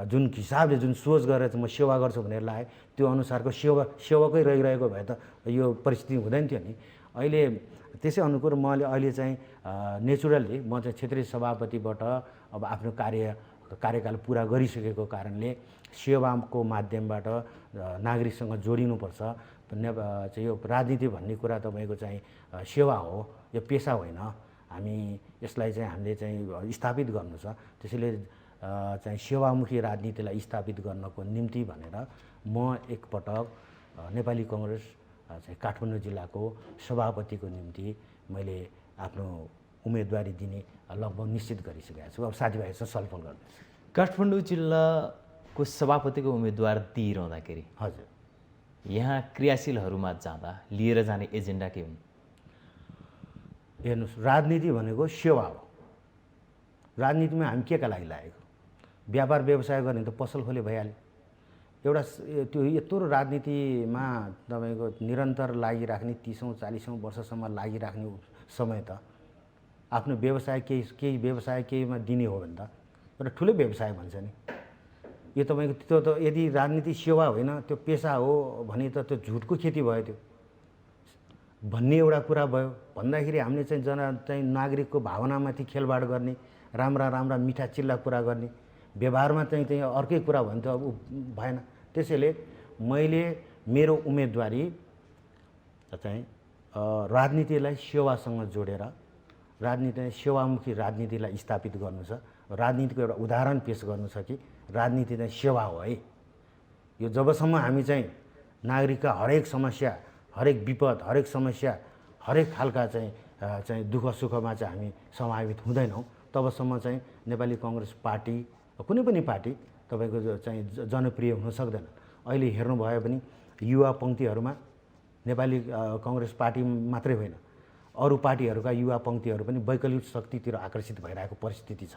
जुन हिसाबले जुन सोच गरेर चाहिँ म सेवा गर्छु भनेर लाएँ, त्यो अनुसारको सेवकै रहिरहेको भए त यो परिस्थिति हुँदैन थियो नि। अहिले त्यसै अनुकूल अहिले चाहिँ नेचुरल्ली म चाहिँ क्षेत्रीय सभापतिबाट अब आफ्नो कार्यकाल पुरा गरिसकेको कारणले सेवाको माध्यमबाट नागरिकसँग जोडिनुपर्छ। चाहिँ यो राजनीति भन्ने कुरा तपाईँको चाहिँ सेवा हो, यो पेसा होइन। हामी यसलाई चाहिँ हामीले चाहिँ स्थापित गर्नु छ। त्यसैले चाहिँ सेवामुखी राजनीतिलाई स्थापित गर्नको निम्ति भनेर म एकपटक नेपाली काङ्ग्रेस चाहिँ काठमाडौँ जिल्लाको सभापतिको निम्ति मैले आफ्नो उम्मेदवारी दिने लगभग निश्चित गरिसकेको छु। अब साथीभाइसँग छलफल गर्दैछु।
काठमाडौँ जिल्लाको सभापतिको उम्मेदवार दिइरहँदाखेरि
हजुर,
यहाँ क्रियाशीलहरूमा जाँदा लिएर जाने एजेन्डा के हुन्?
हेर्नुहोस्, राजनीति भनेको सेवा हो। राजनीतिमा हामी के का लागि लागेको? व्यापार व्यवसाय गर्ने त पसल खोले भइहाल्यो। एउटा त्यो यत्रो राजनीतिमा तपाईँको निरन्तर लागिराख्ने 30-40 वर्षसम्म लागिराख्ने समय त आफ्नो व्यवसाय केही व्यवसाय केहीमा दिने हो भने त एउटा ठुलो व्यवसाय भन्छ नि। यो तपाईँको त्यो त यदि राजनीति सेवा होइन, त्यो पेसा हो भने त त्यो झुटको खेती भयो त्यो भन्ने एउटा कुरा भयो। भन्दाखेरि हामीले चाहिँ नागरिकको भावनामाथि खेलबाड गर्ने, राम्रा मिठा चिल्ला कुरा गर्ने, व्यवहारमा चाहिँ अर्कै कुरा भने त अब भएन। त्यसैले मैले मेरो उम्मेदवारी चाहिँ राजनीतिलाई सेवासँग जोडेर सेवामुखी राजनीतिलाई स्थापित गर्नु छ। राजनीतिको एउटा उदाहरण पेश गर्नु छ कि राजनीति चाहिँ सेवा हो है। यो जबसम्म हामी चाहिँ नागरिकका हरेक समस्या, हरेक विपद, हरेक समस्या, हरेक खालका चाहिँ दुःख सुखमा चाहिँ हामी समावेश हुँदैनौँ, तबसम्म चाहिँ नेपाली काङ्ग्रेस पार्टी कुनै पनि पार्टी तपाईँको चाहिँ जनप्रिय हुन सक्दैन। अहिले हेर्नुभयो भने युवा पङ्क्तिहरूमा नेपाली काङ्ग्रेस पार्टी मात्रै होइन, अरू पार्टीहरूका युवा पङ्क्तिहरू पनि वैकल्पिक शक्तितिर आकर्षित भइरहेको परिस्थिति छ।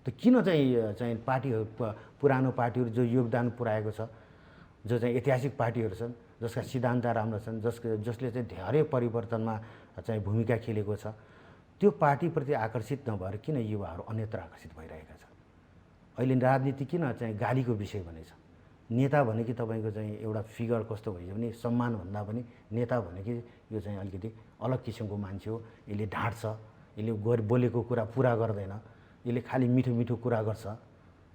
त किन चाहिँ पार्टीहरू, पुरानो पार्टीहरू जो योगदान पुर्याएको छ, जो चाहिँ ऐतिहासिक पार्टीहरू छन्, जसका सिद्धान्त राम्रो छन्, जसले चाहिँ धेरै परिवर्तनमा चाहिँ भूमिका खेलेको छ, त्यो पार्टीप्रति आकर्षित नभएर किन युवाहरू अन्यत्र आकर्षित भइरहेका छन्? अहिले राजनीति किन चाहिँ गालीको विषय बनेछ? नेता भनेको तपाईँको चाहिँ एउटा फिगर कस्तो भइयो भने सम्मानभन्दा पनि नेता भनेको यो चाहिँ अलिकति अलग किसिमको मान्छे हो। यसले ढाँट्छ, यसले बोलेको कुरा पुरा गर्दैन, यसले खालि मिठो मिठो कुरा गर्छ,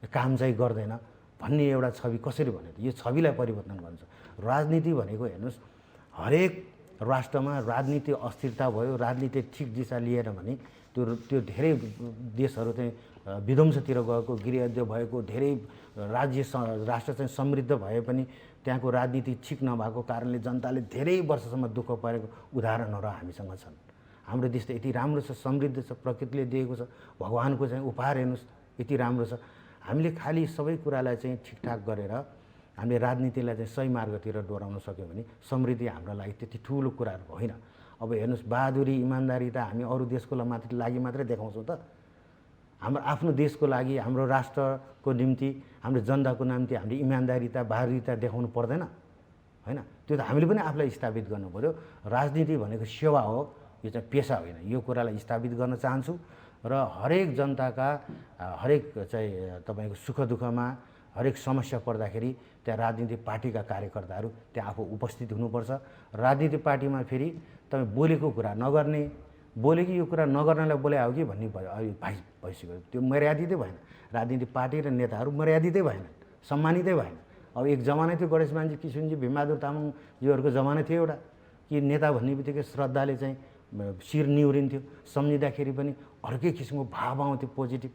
काम चाहिँ गर्दैन भन्ने एउटा छवि कसरी भने त यो छविलाई परिवर्तन गर्छ। राजनीति भनेको हेर्नुहोस्, हरेक राष्ट्रमा राजनीति अस्थिरता भयो, राजनीति ठिक दिशा लिएर भने त्यो धेरै देशहरू चाहिँ विध्वंसतिर गएको, गृहयुद्ध भएको, धेरै राष्ट्र चाहिँ समृद्ध भए पनि त्यहाँको राजनीति ठिक नभएको कारणले जनताले धेरै वर्षसम्म दुःख परेको उदाहरणहरू हामीसँग छन्। हाम्रो देश त यति राम्रो छ, समृद्ध छ, प्रकृतिले दिएको छ, भगवानको चाहिँ उपहार हेर्नुहोस् यति राम्रो छ। हामीले खालि सबै कुरालाई चाहिँ ठिकठाक गरेर हामीले राजनीतिलाई चाहिँ सही मार्गतिर डोराउन सक्यौँ भने समृद्धि हाम्रो लागि त्यति ठुलो कुराहरू होइन। अब हेर्नुहोस्, बहादुरी इमान्दारी त हामी अरू देशको लागि मात्रै देखाउँछौँ त। हाम्रो आफ्नो देशको लागि, हाम्रो राष्ट्रको निम्ति, हाम्रो जनताको निम्ति हामीले इमान्दारिता बहादुरीता देखाउनु पर्दैन होइन? त्यो त हामीले पनि आफूलाई स्थापित गर्नु पऱ्यो। राजनीति भनेको सेवा हो, यो चाहिँ पेसा होइन। यो कुरालाई स्थापित गर्न चाहन्छु र हरेक जनताका हरेक चाहिँ तपाईँको सुख दुःखमा हरेक समस्या पर्दाखेरि त्यहाँ राजनीतिक पार्टीका कार्यकर्ताहरू त्यहाँ आफू उपस्थित हुनुपर्छ। राजनीतिक पार्टीमा फेरि तपाईँ बोलेको कुरा नगर्ने, बोलेको यो कुरा नगर्नलाई बोले हो कि भन्ने भइसक्यो। त्यो मर्यादितै भएन। राजनीतिक पार्टी र नेताहरू मर्यादितै भएन, सम्मानितै भएन। अब एक जमाना थियो गणेशमानजी किसिमजी भीमबहादुर तामाङ योहरूको जमाना थियो एउटा, कि नेता भन्ने बित्तिकै श्रद्धाले चाहिँ शिर निहुरिन्थ्यो, सम्झिँदाखेरि पनि अर्कै किसिमको भाव आउँथ्यो, पोजिटिभ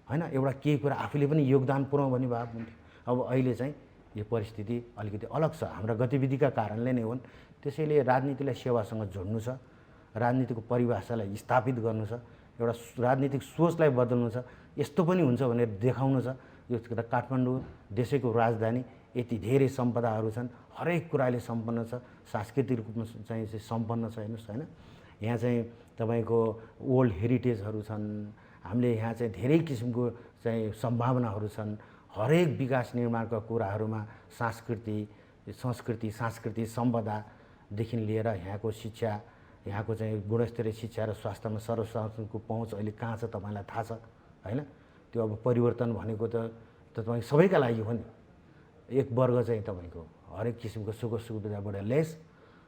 होइन। एउटा केही कुरा आफूले पनि योगदान पुऱ्याउँ भन्ने भाव हुन्थ्यो। अब अहिले चाहिँ यो परिस्थिति अलिकति अलग छ, हाम्रा गतिविधिका कारणले नै हुन्। त्यसैले राजनीतिलाई सेवासँग जोड्नु छ, राजनीतिको परिभाषालाई स्थापित गर्नु छ, एउटा राजनीतिक सोचलाई बदल्नु छ। यस्तो पनि हुन्छ भनेर देखाउनु छ। यो काठमाडौँ देशैको राजधानी, यति धेरै सम्पदाहरू छन्, हरेक कुराले सम्पन्न छ, सांस्कृतिक रूपमा चाहिँ सम्पन्न छ। हेर्नुहोस् होइन, यहाँ चाहिँ तपाईँको ओल्ड हेरिटेजहरू छन्, हामीले यहाँ चाहिँ धेरै किसिमको चाहिँ सम्भावनाहरू छन्। हरेक विकास निर्माणका कुराहरूमा संस्कृति सम्पदादेखि लिएर यहाँको शिक्षा, यहाँको चाहिँ गुणस्तरीय शिक्षा र स्वास्थ्यमा सर्वसाधारणको पहुँच अहिले कहाँ छ तपाईँलाई थाहा छ होइन? त्यो अब परिवर्तन भनेको त तपाईँ सबैका लागि हो नि। एक वर्ग चाहिँ तपाईँको हरेक किसिमको सुख सुविधाबाट लेस,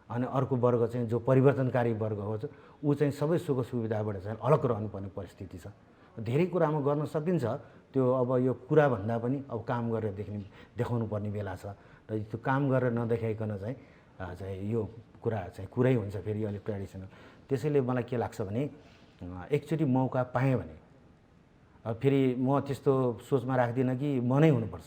अनि अर्को वर्ग चाहिँ जो परिवर्तनकारी वर्ग हो ऊ चाहिँ सबै सुख सुविधाबाट चाहिँ अलग रहनुपर्ने परिस्थिति छ। धेरै कुरामा गर्न सकिन्छ त्यो। अब यो कुरा भन्दा पनि अब काम गरेर देखाउनु पर्ने बेला छ। र त्यो काम गरेर नदेखाइकन चाहिँ यो कुरा चाहिँ कुरै हुन्छ फेरि अलिक ट्रेडिसनल। त्यसैले मलाई के लाग्छ भने एकचोटि मौका पाएँ भने फेरि म त्यस्तो सोचमा राख्दिनँ कि म नै हुनुपर्छ।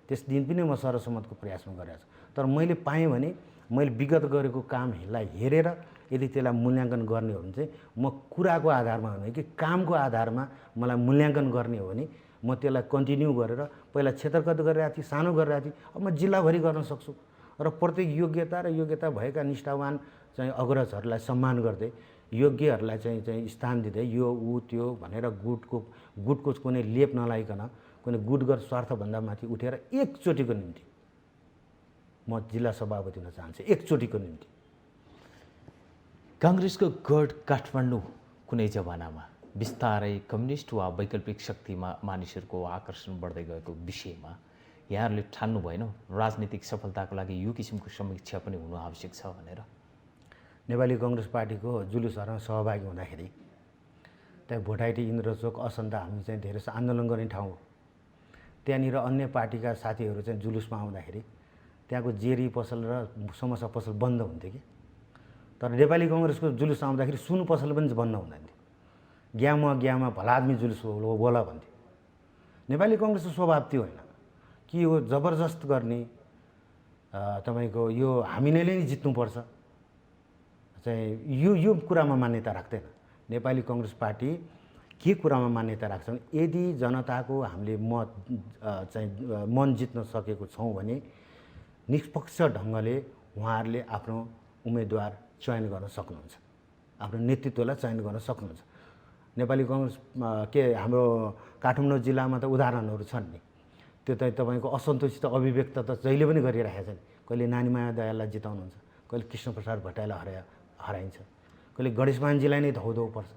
त्यस दिन पनि म सर्वसम्मतको प्रयासमा गरेको छु। तर मैले पाएँ भने मैले विगत गरेको कामहरूलाई हेरेर यदि त्यसलाई मूल्याङ्कन गर्ने हो भने चाहिँ म कुराको आधारमा हो भने कि कामको आधारमा मलाई मूल्याङ्कन गर्ने हो भने म त्यसलाई कन्टिन्यू गरेर पहिला क्षेत्रगत गरिरहेको थिएँ, सानो गरिरहेको थिएँ, अब म जिल्लाभरि गर्न सक्छु। र प्रत्येक योग्यता भएका निष्ठावान चाहिँ अग्रजहरूलाई सम्मान गर्दै, योग्यहरूलाई चाहिँ स्थान दिँदै, यो ऊ त्यो भनेर गुटको कुनै लेप नलाइकन, कुनै गुटगत स्वार्थभन्दा माथि उठेर एकचोटिको निम्ति म जिल्ला सभापति हुन चाहन्छु, एकचोटिको निम्ति।
काङ्ग्रेसको गढ काठमाडौँ कुनै जमानामा बिस्तारै कम्युनिस्ट वा वैकल्पिक शक्तिमा मानिसहरूको आकर्षण बढ्दै गएको विषयमा यहाँहरूले ठान्नु भएन राजनीतिक सफलताको लागि यो किसिमको समीक्षा पनि हुनु आवश्यक छ भनेर?
नेपाली कङ्ग्रेस पार्टीको जुलुसहरूमा सहभागी हुँदाखेरि त्यहाँ भोटाइटी, इन्द्रचोक, असन्ता हामी चाहिँ धेरै आन्दोलन गर्ने ठाउँ हो। त्यहाँनिर अन्य पार्टीका साथीहरू चाहिँ जुलुसमा आउँदाखेरि त्यहाँको जेरी पसल र समोसा पसल बन्द हुन्थ्यो कि। तर नेपाली कङ्ग्रेसको जुलुस आउँदाखेरि सुन पसल पनि बन्द हुँदैन थियो। ग्यामा भला आदमी जुलुस बोला भन्थ्यो। नेपाली कङ्ग्रेसको स्वभाव त्यो होइन कि यो जबरजस्त गर्ने, तपाईँको यो हामीले नै जित्नुपर्छ चाहिँ यो कुरामा मान्यता राख्दैन। नेपाली कङ्ग्रेस पार्टी के कुरामा मान्यता राख्छ भने यदि जनताको हामीले मन जित्न सकेको छौँ भने निष्पक्ष ढङ्गले उहाँहरूले आफ्नो उम्मेदवार चयन गर्न सक्नुहुन्छ, आफ्नो नेतृत्वलाई चयन गर्न सक्नुहुन्छ। नेपाली कङ्ग्रेस हाम्रो काठमाडौँ जिल्लामा त उदाहरणहरू छन् नि। त्यो त तपाईँको असन्तोषित अभिव्यक्त त जहिले पनि गरिरहेको छ नि। कहिले नानीमाया दयाललाई जिताउनुहुन्छ, कहिले कृष्णप्रसाद भट्टराईलाई हराइन्छ, कहिले गणेशमानजीलाई नै धौधौ पर्छ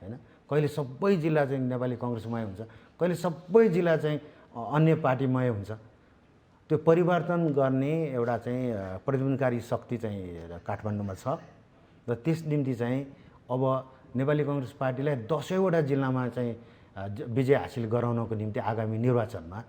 होइन, कहिले सबै जिल्ला चाहिँ नेपाली कङ्ग्रेसमय हुन्छ, कहिले सबै जिल्ला चाहिँ अन्य पार्टीमय हुन्छ। त्यो परिवर्तन गर्ने एउटा चाहिँ प्रतिबन्धकारी शक्ति चाहिँ काठमाडौँमा छ र त्यस निम्ति चाहिँ अब नेपाली कङ्ग्रेस पार्टीलाई 10वटा जिल्लामा चाहिँ विजय हासिल गराउनको निम्ति आगामी निर्वाचनमा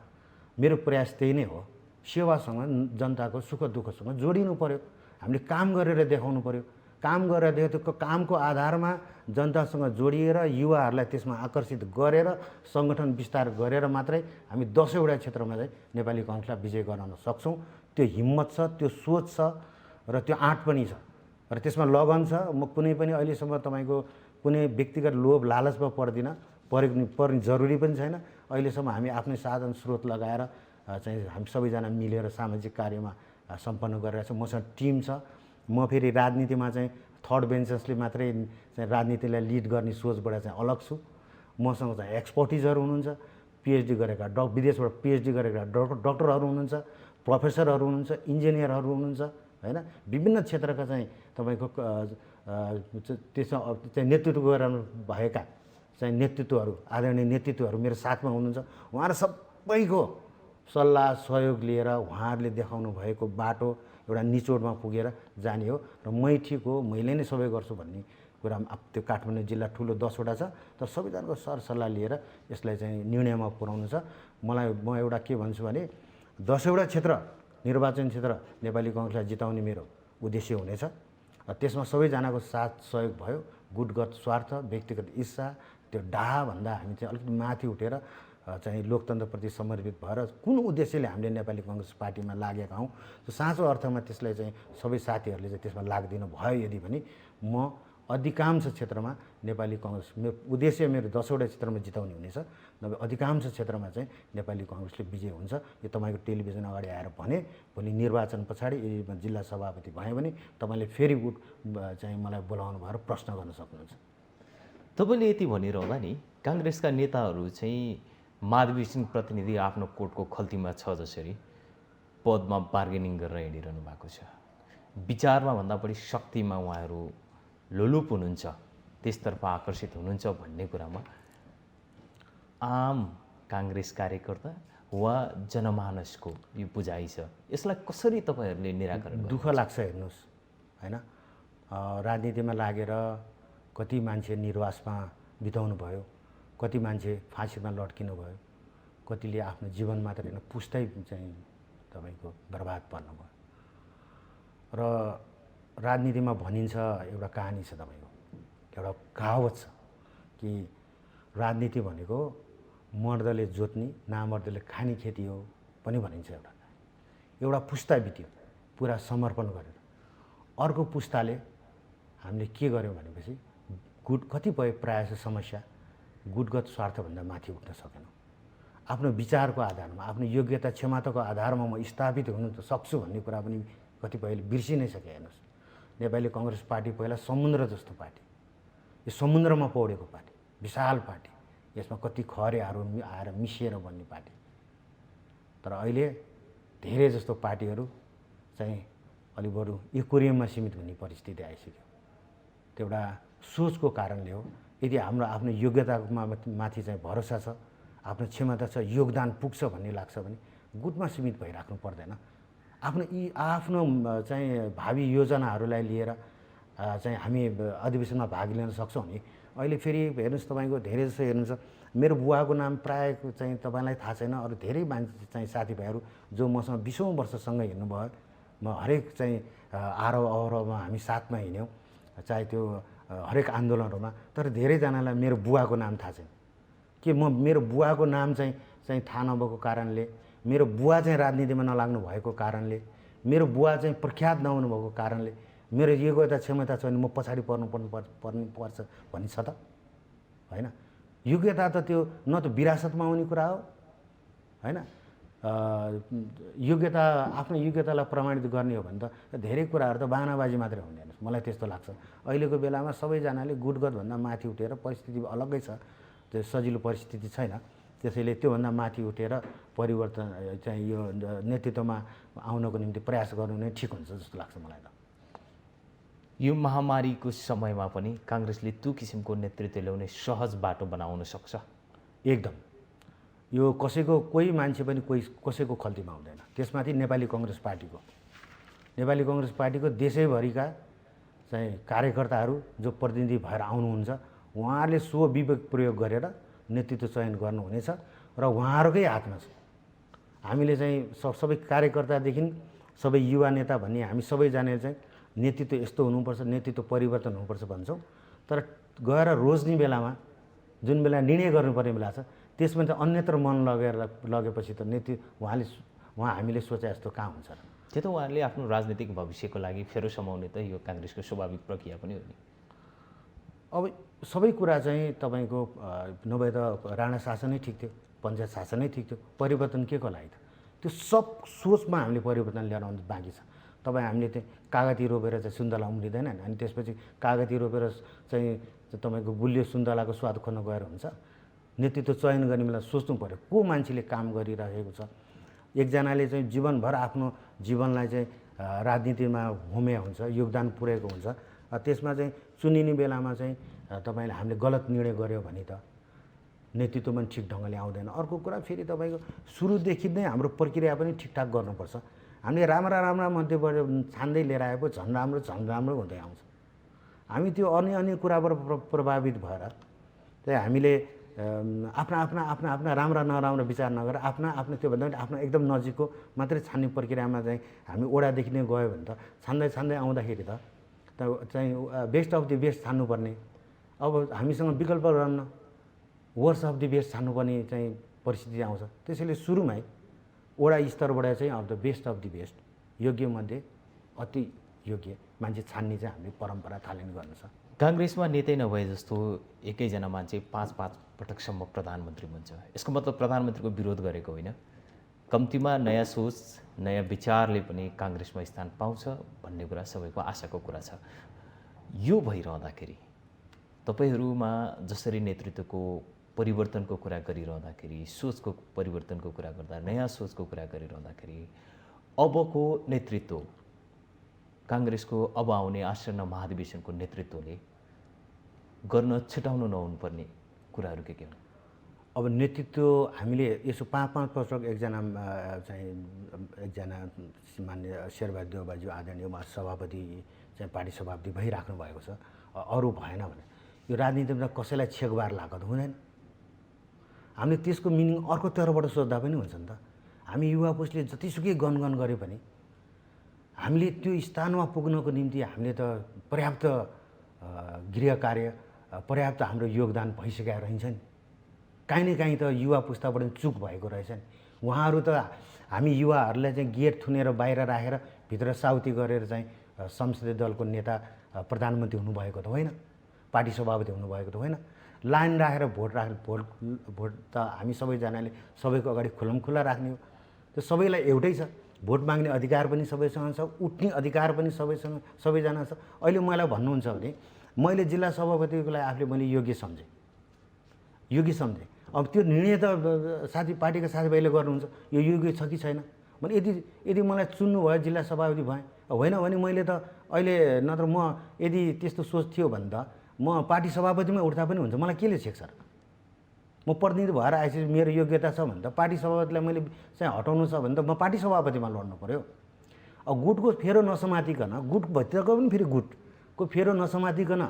मेरो प्रयास त्यही नै हो। सेवासँग, जनताको सुख दुःखसँग जोडिनु पर्यो, हामीले काम गरेर देखाउनु पर्यो। काम गरेर त्यो कामको आधारमा जनतासँग जोडिएर युवाहरूलाई त्यसमा आकर्षित गरेर सङ्गठन विस्तार गरेर मात्रै हामी 10वटा क्षेत्रमा चाहिँ नेपाली कङ्ग्रेसलाई विजय गराउन सक्छौँ। त्यो हिम्मत छ, त्यो सोच छ र त्यो आँट पनि छ र त्यसमा लगन छ। म कुनै पनि अहिलेसम्म तपाईँको कुनै व्यक्तिगत लोभ लालचमा पर्ने जरुरी पनि छैन। अहिलेसम्म हामी आफ्नै साधन स्रोत लगाएर चाहिँ हामी सबैजना मिलेर सामाजिक कार्यमा सम्पन्न गरिरहेको छौँ। मसँग टिम छ। म फेरि राजनीतिमा चाहिँ थर्ड बेन्चेसले मात्रै चाहिँ राजनीतिलाई लिड गर्ने सोचबाट चाहिँ अलग छु। मसँग चाहिँ एक्सपर्टिजहरू हुनुहुन्छ, पिएचडी गरेका विदेशबाट पिएचडी गरेका डक्टरहरू हुनुहुन्छ, प्रोफेसरहरू हुनुहुन्छ, इन्जिनियरहरू हुनुहुन्छ, होइन। विभिन्न क्षेत्रका चाहिँ तपाईँको त्यसमा चाहिँ नेतृत्व गरिरहनु भएका चाहिँ नेतृत्वहरू, आदरणीय नेतृत्वहरू मेरो साथमा हुनुहुन्छ। उहाँहरू सबैको सल्लाह सहयोग लिएर उहाँहरूले देखाउनु भएको बाटो एउटा निचोडमा पुगेर जाने हो र मै ठिक हो, मैले नै सबै गर्छु भन्ने कुरा त्यो काठमाडौँ जिल्ला ठुलो 10वटा छ। तर सबैजनाको सरसल्लाह लिएर यसलाई चाहिँ निर्णयमा पुर्याउनु छ। म एउटा के भन्छु भने 10वटा क्षेत्र निर्वाचन क्षेत्र नेपाली कङ्ग्रेसलाई जिताउने मेरो उद्देश्य हुनेछ। त्यसमा सबैजनाको साथ सहयोग भयो। गुटगत स्वार्थ, व्यक्तिगत इच्छा, त्यो डाहाभन्दा हामी चाहिँ अलिकति माथि उठेर चाहिँ लोकतन्त्रप्रति समर्पित भएर कुन उद्देश्यले हामीले नेपाली कङ्ग्रेस पार्टीमा लागेका हौँ, त्यो साँचो अर्थमा त्यसलाई चाहिँ सबै साथीहरूले चाहिँ त्यसमा लाग्दिनु भयो यदि भने म अधिकांश क्षेत्रमा नेपाली कङ्ग्रेस उद्देश्य मेरो 10वटा क्षेत्रमा जिताउने हुनेछ। नभए अधिकांश क्षेत्रमा चाहिँ नेपाली कङ्ग्रेसले विजय हुन्छ। यो तपाईँको टेलिभिजन अगाडि आएर भने भोलि निर्वाचन पछाडि जिल्ला सभापति भयो भने तपाईँले फेरि चाहिँ मलाई बोलाउनु भएर प्रश्न गर्न सक्नुहुन्छ।
तपाईँले यति भनिरहँदा नि काङ्ग्रेसका नेताहरू चाहिँ माधवी सिंह प्रतिनिधि आफ्नो कोर्टको खल्तीमा छ जसरी पदमा बार्गेनिङ गरेर हिँडिरहनु भएको छ। विचारमा भन्दा बढी शक्तिमा उहाँहरू लोलुप हुनुहुन्छ, त्यसतर्फ आकर्षित हुनुहुन्छ भन्ने कुरामा आम काङ्ग्रेस कार्यकर्ता वा जनमानसको यो बुझाइ छ। यसलाई कसरी तपाईँहरूले निराकरण गर्नुहुन्छ?
दुःख लाग्छ हेर्नुहोस्, होइन। राजनीतिमा लागेर कति मान्छे निर्वासमा बिताउनु भयो, कति मान्छे फाँसीमा लड्किनु भयो, कतिले आफ्नो जीवन मात्र होइन पुस्तै चाहिँ तपाईँको बर्बाद पर्नुभयो। र राजनीतिमा भनिन्छ एउटा कहानी छ, तपाईँको एउटा कहावत छ कि राजनीति भनेको मर्दले जोत्ने नामर्दले खाने खेती हो पनि भनिन्छ। एउटा पुस्ता बित्यो पुरा समर्पण गरेर, अर्को पुस्ताले हामीले के गर्यौँ भनेपछि कतिपय प्रायः समस्या गुटगत स्वार्थभन्दा माथि उठ्न सकेनौँ। आफ्नो विचारको आधारमा, आफ्नो योग्यता क्षमताको आधारमा म स्थापित हुन त सक्छु भन्ने कुरा पनि कतिपयले बिर्सि नै सके। हेर्नुहोस्, नेपाली कङ्ग्रेस पार्टी पहिला समुद्र जस्तो पार्टी, यो समुद्रमा पौडेको पार्टी, विशाल पार्टी, यसमा कति खरेहरू आएर मिसिएर बन्ने पार्टी। तर अहिले धेरै जस्तो पार्टीहरू चाहिँ अलि बरु एक्वेरियममा सीमित हुने परिस्थिति आइसक्यो। त्यो एउटा सोचको कारणले हो। यदि हाम्रो आफ्नो योग्यतामा माथि चाहिँ भरोसा छ, आफ्नो क्षमता छ, योगदान पुग्छ भन्ने लाग्छ भने गुटमा सीमित भइराख्नु पर्दैन। आफ्नो चाहिँ भावी योजनाहरूलाई लिएर चाहिँ हामी अधिवेशनमा भाग लिन सक्छौँ नि। अहिले फेरि हेर्नुहोस्, तपाईँको धेरै जस्तो हेर्नुहुन्छ, मेरो बुवाको नाम प्रायः चाहिँ तपाईँलाई थाहा छैन। अरू धेरै मान्छे चाहिँ साथीभाइहरू जो मसँग 20औँ वर्षसँगै हिँड्नुभयो, म हरेक चाहिँ आरोह अवरोहमा हामी साथमा हिँड्यौँ, चाहे त्यो हरेक आन्दोलनहरूमा। तर धेरैजनालाई मेरो बुवाको नाम थाहा छैन। के मेरो बुवाको नाम चाहिँ थाहा नभएको कारणले, मेरो बुवा चाहिँ राजनीतिमा नलाग्नु भएको कारणले, मेरो बुवा चाहिँ प्रख्यात नहुनु भएको कारणले मेरो योग्यता क्षमता छ भने म पछाडि पर्छ भन्ने छ त? होइन। योग्यता त त्यो न त विरासतमा आउने कुरा हो, होइन। योग्यता आफ्नो योग्यतालाई प्रमाणित गर्ने हो भने त धेरै कुराहरू त बाहनाबाजी मात्रै हुँदैन। मलाई त्यस्तो लाग्छ। अहिलेको बेलामा सबैजनाले गुटगतभन्दा माथि उठेर, परिस्थिति अलग्गै छ, त्यो सजिलो परिस्थिति छैन, त्यसैले त्योभन्दा माथि उठेर परिवर्तन चाहिँ यो नेतृत्वमा आउनको निम्ति प्रयास गर्नु नै ठिक हुन्छ जस्तो लाग्छ मलाई त।
यो महामारीको समयमा पनि काङ्ग्रेसले त्यो किसिमको नेतृत्व ल्याउने सहज बाटो बनाउन सक्छ?
एकदम यो कसैको कोही मान्छे पनि कसैको खल्तीमा हुँदैन। त्यसमाथि नेपाली कङ्ग्रेस पार्टीको देशैभरिका चाहिँ कार्यकर्ताहरू जो प्रतिनिधि भएर आउनुहुन्छ उहाँहरूले स्वविवेक प्रयोग गरेर नेतृत्व चयन गर्नुहुनेछ र उहाँहरूकै हातमा छ। हामीले चाहिँ सबै कार्यकर्तादेखि सबै युवा नेता भन्ने हामी सबैजनाले चाहिँ नेतृत्व यस्तो हुनुपर्छ, नेतृत्व परिवर्तन हुनुपर्छ भन्छौँ, तर गएर रोज्ने बेलामा जुन बेला निर्णय गर्नुपर्ने बेला छ त्यसमा चाहिँ अन्यत्र मन लगेपछि त उहाँ हामीले सोचे जस्तो कहाँ हुन्छ र।
त्यो त उहाँहरूले आफ्नो राजनीतिक भविष्यको लागि फेरो समाउने त यो काङ्ग्रेसको स्वाभाविक प्रक्रिया पनि हो नि।
अब सबै कुरा चाहिँ तपाईँको नभए त राणा शासनै ठिक थियो, पञ्चायत शासनै ठिक थियो, परिवर्तन के को लागि त? त्यो सब सोचमा हामीले परिवर्तन ल्याएर आउनु बाँकी छ। तपाईँ हामीले चाहिँ कागती रोपेर चाहिँ सुन्तला उम्रिँदैन अनि त्यसपछि कागती रोपेर चाहिँ तपाईँको गुलियो सुन्तलाको स्वाद खोज्न गएर हुन्छ। नेतृत्व चयन गर्ने बेला सोच्नु पऱ्यो को मान्छेले काम गरिरहेको छ। एकजनाले चाहिँ जीवनभर आफ्नो जीवनलाई चाहिँ राजनीतिमा होमे हुन्छ, योगदान पुर्याएको हुन्छ, त्यसमा चाहिँ चुनिने बेलामा चाहिँ तपाईँले हामीले गलत निर्णय गर्यो भने त नेतृत्व पनि ठिक ढङ्गले आउँदैन। अर्को कुरा फेरि तपाईँको सुरुदेखि नै हाम्रो प्रक्रिया पनि ठिकठाक गर्नुपर्छ। हामीले राम्रा मध्येबाट छान्दै लिएर आएको झन् राम्रो हुँदै आउँछ। हामी त्यो अन्य कुराबाट प्रभावित भएर चाहिँ हामीले आफ्ना राम्रा नराम्रा विचार नगरेर आफ्ना त्योभन्दा पनि आफ्नो एकदम नजिकको मात्रै छान्ने प्रक्रियामा चाहिँ हामी ओडादेखि नै गयो भने त छान्दै आउँदाखेरि त चाहिँ बेस्ट अफ द बेस्ट छान्नुपर्ने। अब हामीसँग विकल्प रहन्न, वर्स्ट अफ द बेस्ट छान्नुपर्ने चाहिँ परिस्थिति आउँछ। त्यसैले सुरुमै वडा स्तरबाट चाहिँ अब the best of the best योग्य मध्ये अति योग्य मान्छे छान्ने चाहिँ हामीले परम्परा थालनी गर्नु छ।
काङ्ग्रेसमा नेतै नभए जस्तो एकैजना मान्छे 5 पटकसम्म प्रधानमन्त्री बन्छ। यसको मतलब प्रधानमन्त्रीको विरोध गरेको होइन, कम्तीमा नयाँ सोच नयाँ विचारले पनि काङ्ग्रेसमा स्थान पाउँछ भन्ने कुरा सबैको आशाको कुरा छ। यो भइरहँदाखेरि तपाईँहरूमा जसरी नेतृत्वको परिवर्तनको कुरा गरिरहँदाखेरि, सोचको परिवर्तनको कुरा गर्दा, नयाँ सोचको कुरा गरिरहँदाखेरि अबको नेतृत्व काङ्ग्रेसको अब आउने आसन्न महाधिवेशनको नेतृत्वले गर्न छुटाउनु नहुनुपर्ने कुराहरू के हुन्?
अब नेतृत्व हामीले यसो 5 पटक एकजना मान्य शेरबहादुर देउवाजी आदरणीय सभापति चाहिँ पार्टी सभापति भइराख्नु भएको छ। अरू भएन भने यो राजनीतिमा कसैलाई छेकबार लाग्यो त हुँदैन। हामीले त्यसको मिनिङ अर्को तर्फबाट सोच्दा पनि हुन्छ नि त। हामी युवा पुस्ताले जतिसुकै गनगन गरे पनि हामीले त्यो स्थानमा पुग्नको निम्ति हामीले त पर्याप्त गृह कार्य पर्याप्त हाम्रो योगदान भइसकेको रहन्छ नि। काहीँ न काहीँ त युवा पुस्ताबाट चुक भएको रहेछ नि। उहाँहरू त हामी युवाहरूलाई चाहिँ गेट थुनेर बाहिर राखेर भित्र साउती गरेर चाहिँ संसदीय दलको नेता प्रधानमन्त्री हुनुभएको त होइन, पार्टी सभापति हुनुभएको त होइन। लाइन राखेर भोट त हामी सबैजनाले सबैको अगाडि खुल्लमखुल्ला राख्ने हो। त्यो सबैलाई एउटै छ। भोट माग्ने अधिकार पनि सबैसँग छ, उठ्ने अधिकार पनि सबैजना छ। अहिले मलाई भन्नुहुन्छ भने मैले जिल्ला सभापतिको लागि आफूले मैले योग्य सम्झेँ। अब त्यो निर्णय त पार्टीका साथीभाइले गर्नुहुन्छ, यो योग्य छ कि छैन भने यदि मलाई चुन्नुभयो जिल्ला सभापति भएँ, होइन भने मैले त अहिले नत्र म यदि त्यस्तो सोच थियो भने त म पार्टी सभापतिमै उठ्दा पनि हुन्छ, मलाई केले छेक्छ र? म प्रतिनिधि भएर आएपछि मेरो योग्यता छ भने त पार्टी सभापतिलाई मैले चाहिँ हटाउनु छ भने त म पार्टी सभापतिमा लड्नु पऱ्यो। अब गुटको फेरो नसमातिकन गुटभित्रको पनि फेरि गुटको फेरो नसमातिकन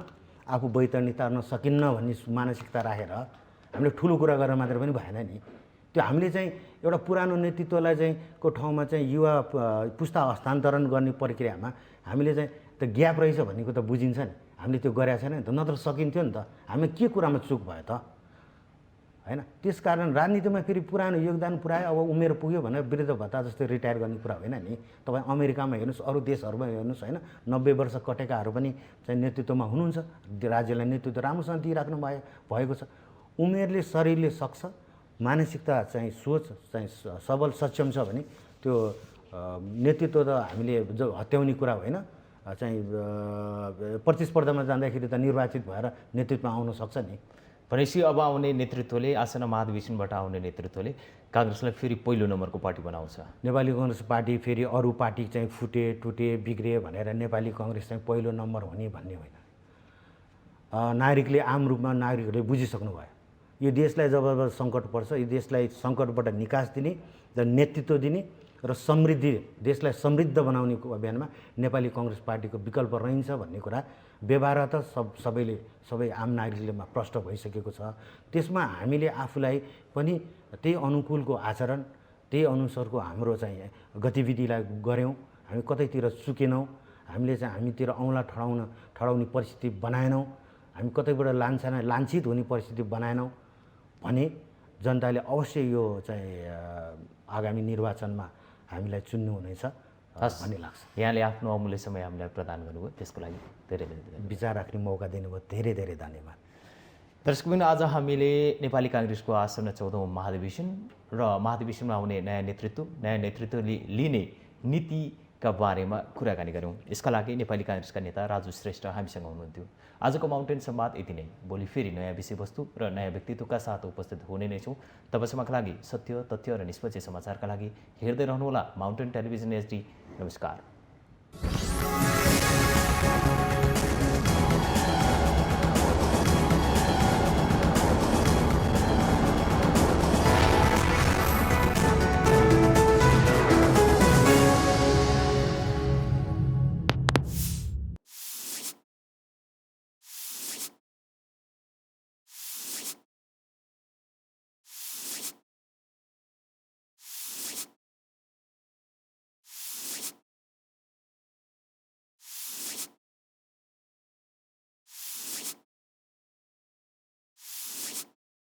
आफू बैतरणी तार्न सकिन्न भन्ने मानसिकता राखेर हामीले ठुलो कुरा गरेर मात्र पनि भएन नि। त्यो हामीले चाहिँ एउटा पुरानो नेतृत्वलाई चाहिँ को ठाउँमा चाहिँ युवा पुस्ता हस्तान्तरण गर्ने प्रक्रियामा हामीले चाहिँ त ग्याप रहेछ भन्ने त बुझिन्छ नि। हामीले त्यो गरेका छैन नि त, नत्र सकिन्थ्यो नि त। हामी के कुरामा चुक भयो त होइन? त्यसकारण राजनीतिमा फेरि पुरानो योगदान पुऱ्यायो, अब उमेर पुग्यो भनेर वृद्ध भत्ता जस्तै रिटायर गर्ने कुरा होइन नि। तपाईँ अमेरिकामा हेर्नुहोस्, अरू देशहरूमा हेर्नुहोस् होइन, 90 वर्ष कटेकाहरू पनि चाहिँ नेतृत्वमा हुनुहुन्छ, राज्यलाई नेतृत्व राम्रोसँग दिइराख्नु भएको छ। उमेरले शरीरले सक्छ, मानसिकता चाहिँ सोच चाहिँ सबल सक्षम छ भने त्यो नेतृत्व त हामीले जो हत्याउने कुरा होइन। चाहिँ प्रतिस्पर्धामा जाँदाखेरि त निर्वाचित भएर नेतृत्वमा आउन सक्छ नि।
भनेपछि अब आउने नेतृत्वले, आसन्न महाधिवेशनबाट आउने नेतृत्वले काङ्ग्रेसलाई फेरि पहिलो नम्बरको पार्टी बनाउँछ।
नेपाली कङ्ग्रेस पार्टी फेरि अरू पार्टी चाहिँ टुटे बिग्रिए भनेर नेपाली कङ्ग्रेस चाहिँ पहिलो नम्बर हुने भन्ने होइन। नागरिकले आम रूपमा नागरिकहरूले बुझिसक्नु भयो यो देशलाई जब सङ्कट पर्छ यो देशलाई सङ्कटबाट निकास दिने र नेतृत्व दिने र देशलाई समृद्ध बनाउने अभियानमा नेपाली कङ्ग्रेस पार्टीको विकल्प रहन्छ भन्ने कुरा व्यवहारत सबै आम नागरिकलेमा प्रष्ट भइसकेको छ। त्यसमा हामीले आफूलाई पनि त्यही अनुकूलको आचरण त्यही अनुसारको हाम्रो चाहिँ गतिविधिलाई गऱ्यौँ। हामी कतैतिर चुकेनौँ, हामीले चाहिँ हामीतिर औँला ठडाउने परिस्थिति बनाएनौँ, हामी कतैबाट लाञ्छित हुने परिस्थिति बनाएनौँ भने जनताले अवश्य यो चाहिँ आगामी निर्वाचनमा हामीलाई चुन्नु हुनेछ भन्ने लाग्छ।
यहाँले आफ्नो अमूल्य समय हामीलाई प्रदान गर्नुभयो, त्यसको लागि धेरै धेरै धन्यवाद।
विचार राख्ने मौका दिनुभयो, धेरै धेरै धन्यवाद।
दर्शकबिन, आज हामीले नेपाली काङ्ग्रेसको आसन्न 14औं महाधिवेशन र महाधिवेशनमा आउने नयाँ नेतृत्व लिने नीतिका बारेमा कुराकानी गऱ्यौँ। यसका लागि नेपाली काङ्ग्रेसका नेता राजु श्रेष्ठ हामीसँग हुनुहुन्थ्यो। आजको माउन्टेन संवाद यति नै। भोलि फेरि नयाँ विषयवस्तु र नयाँ व्यक्तित्वका साथ उपस्थित हुने नै छौँ। तबसम्मका लागि सत्य, तथ्य र निष्पक्ष समाचारका लागि हेर्दै रहनुहोला माउन्टेन टेलिभिजन HD। नमस्कार।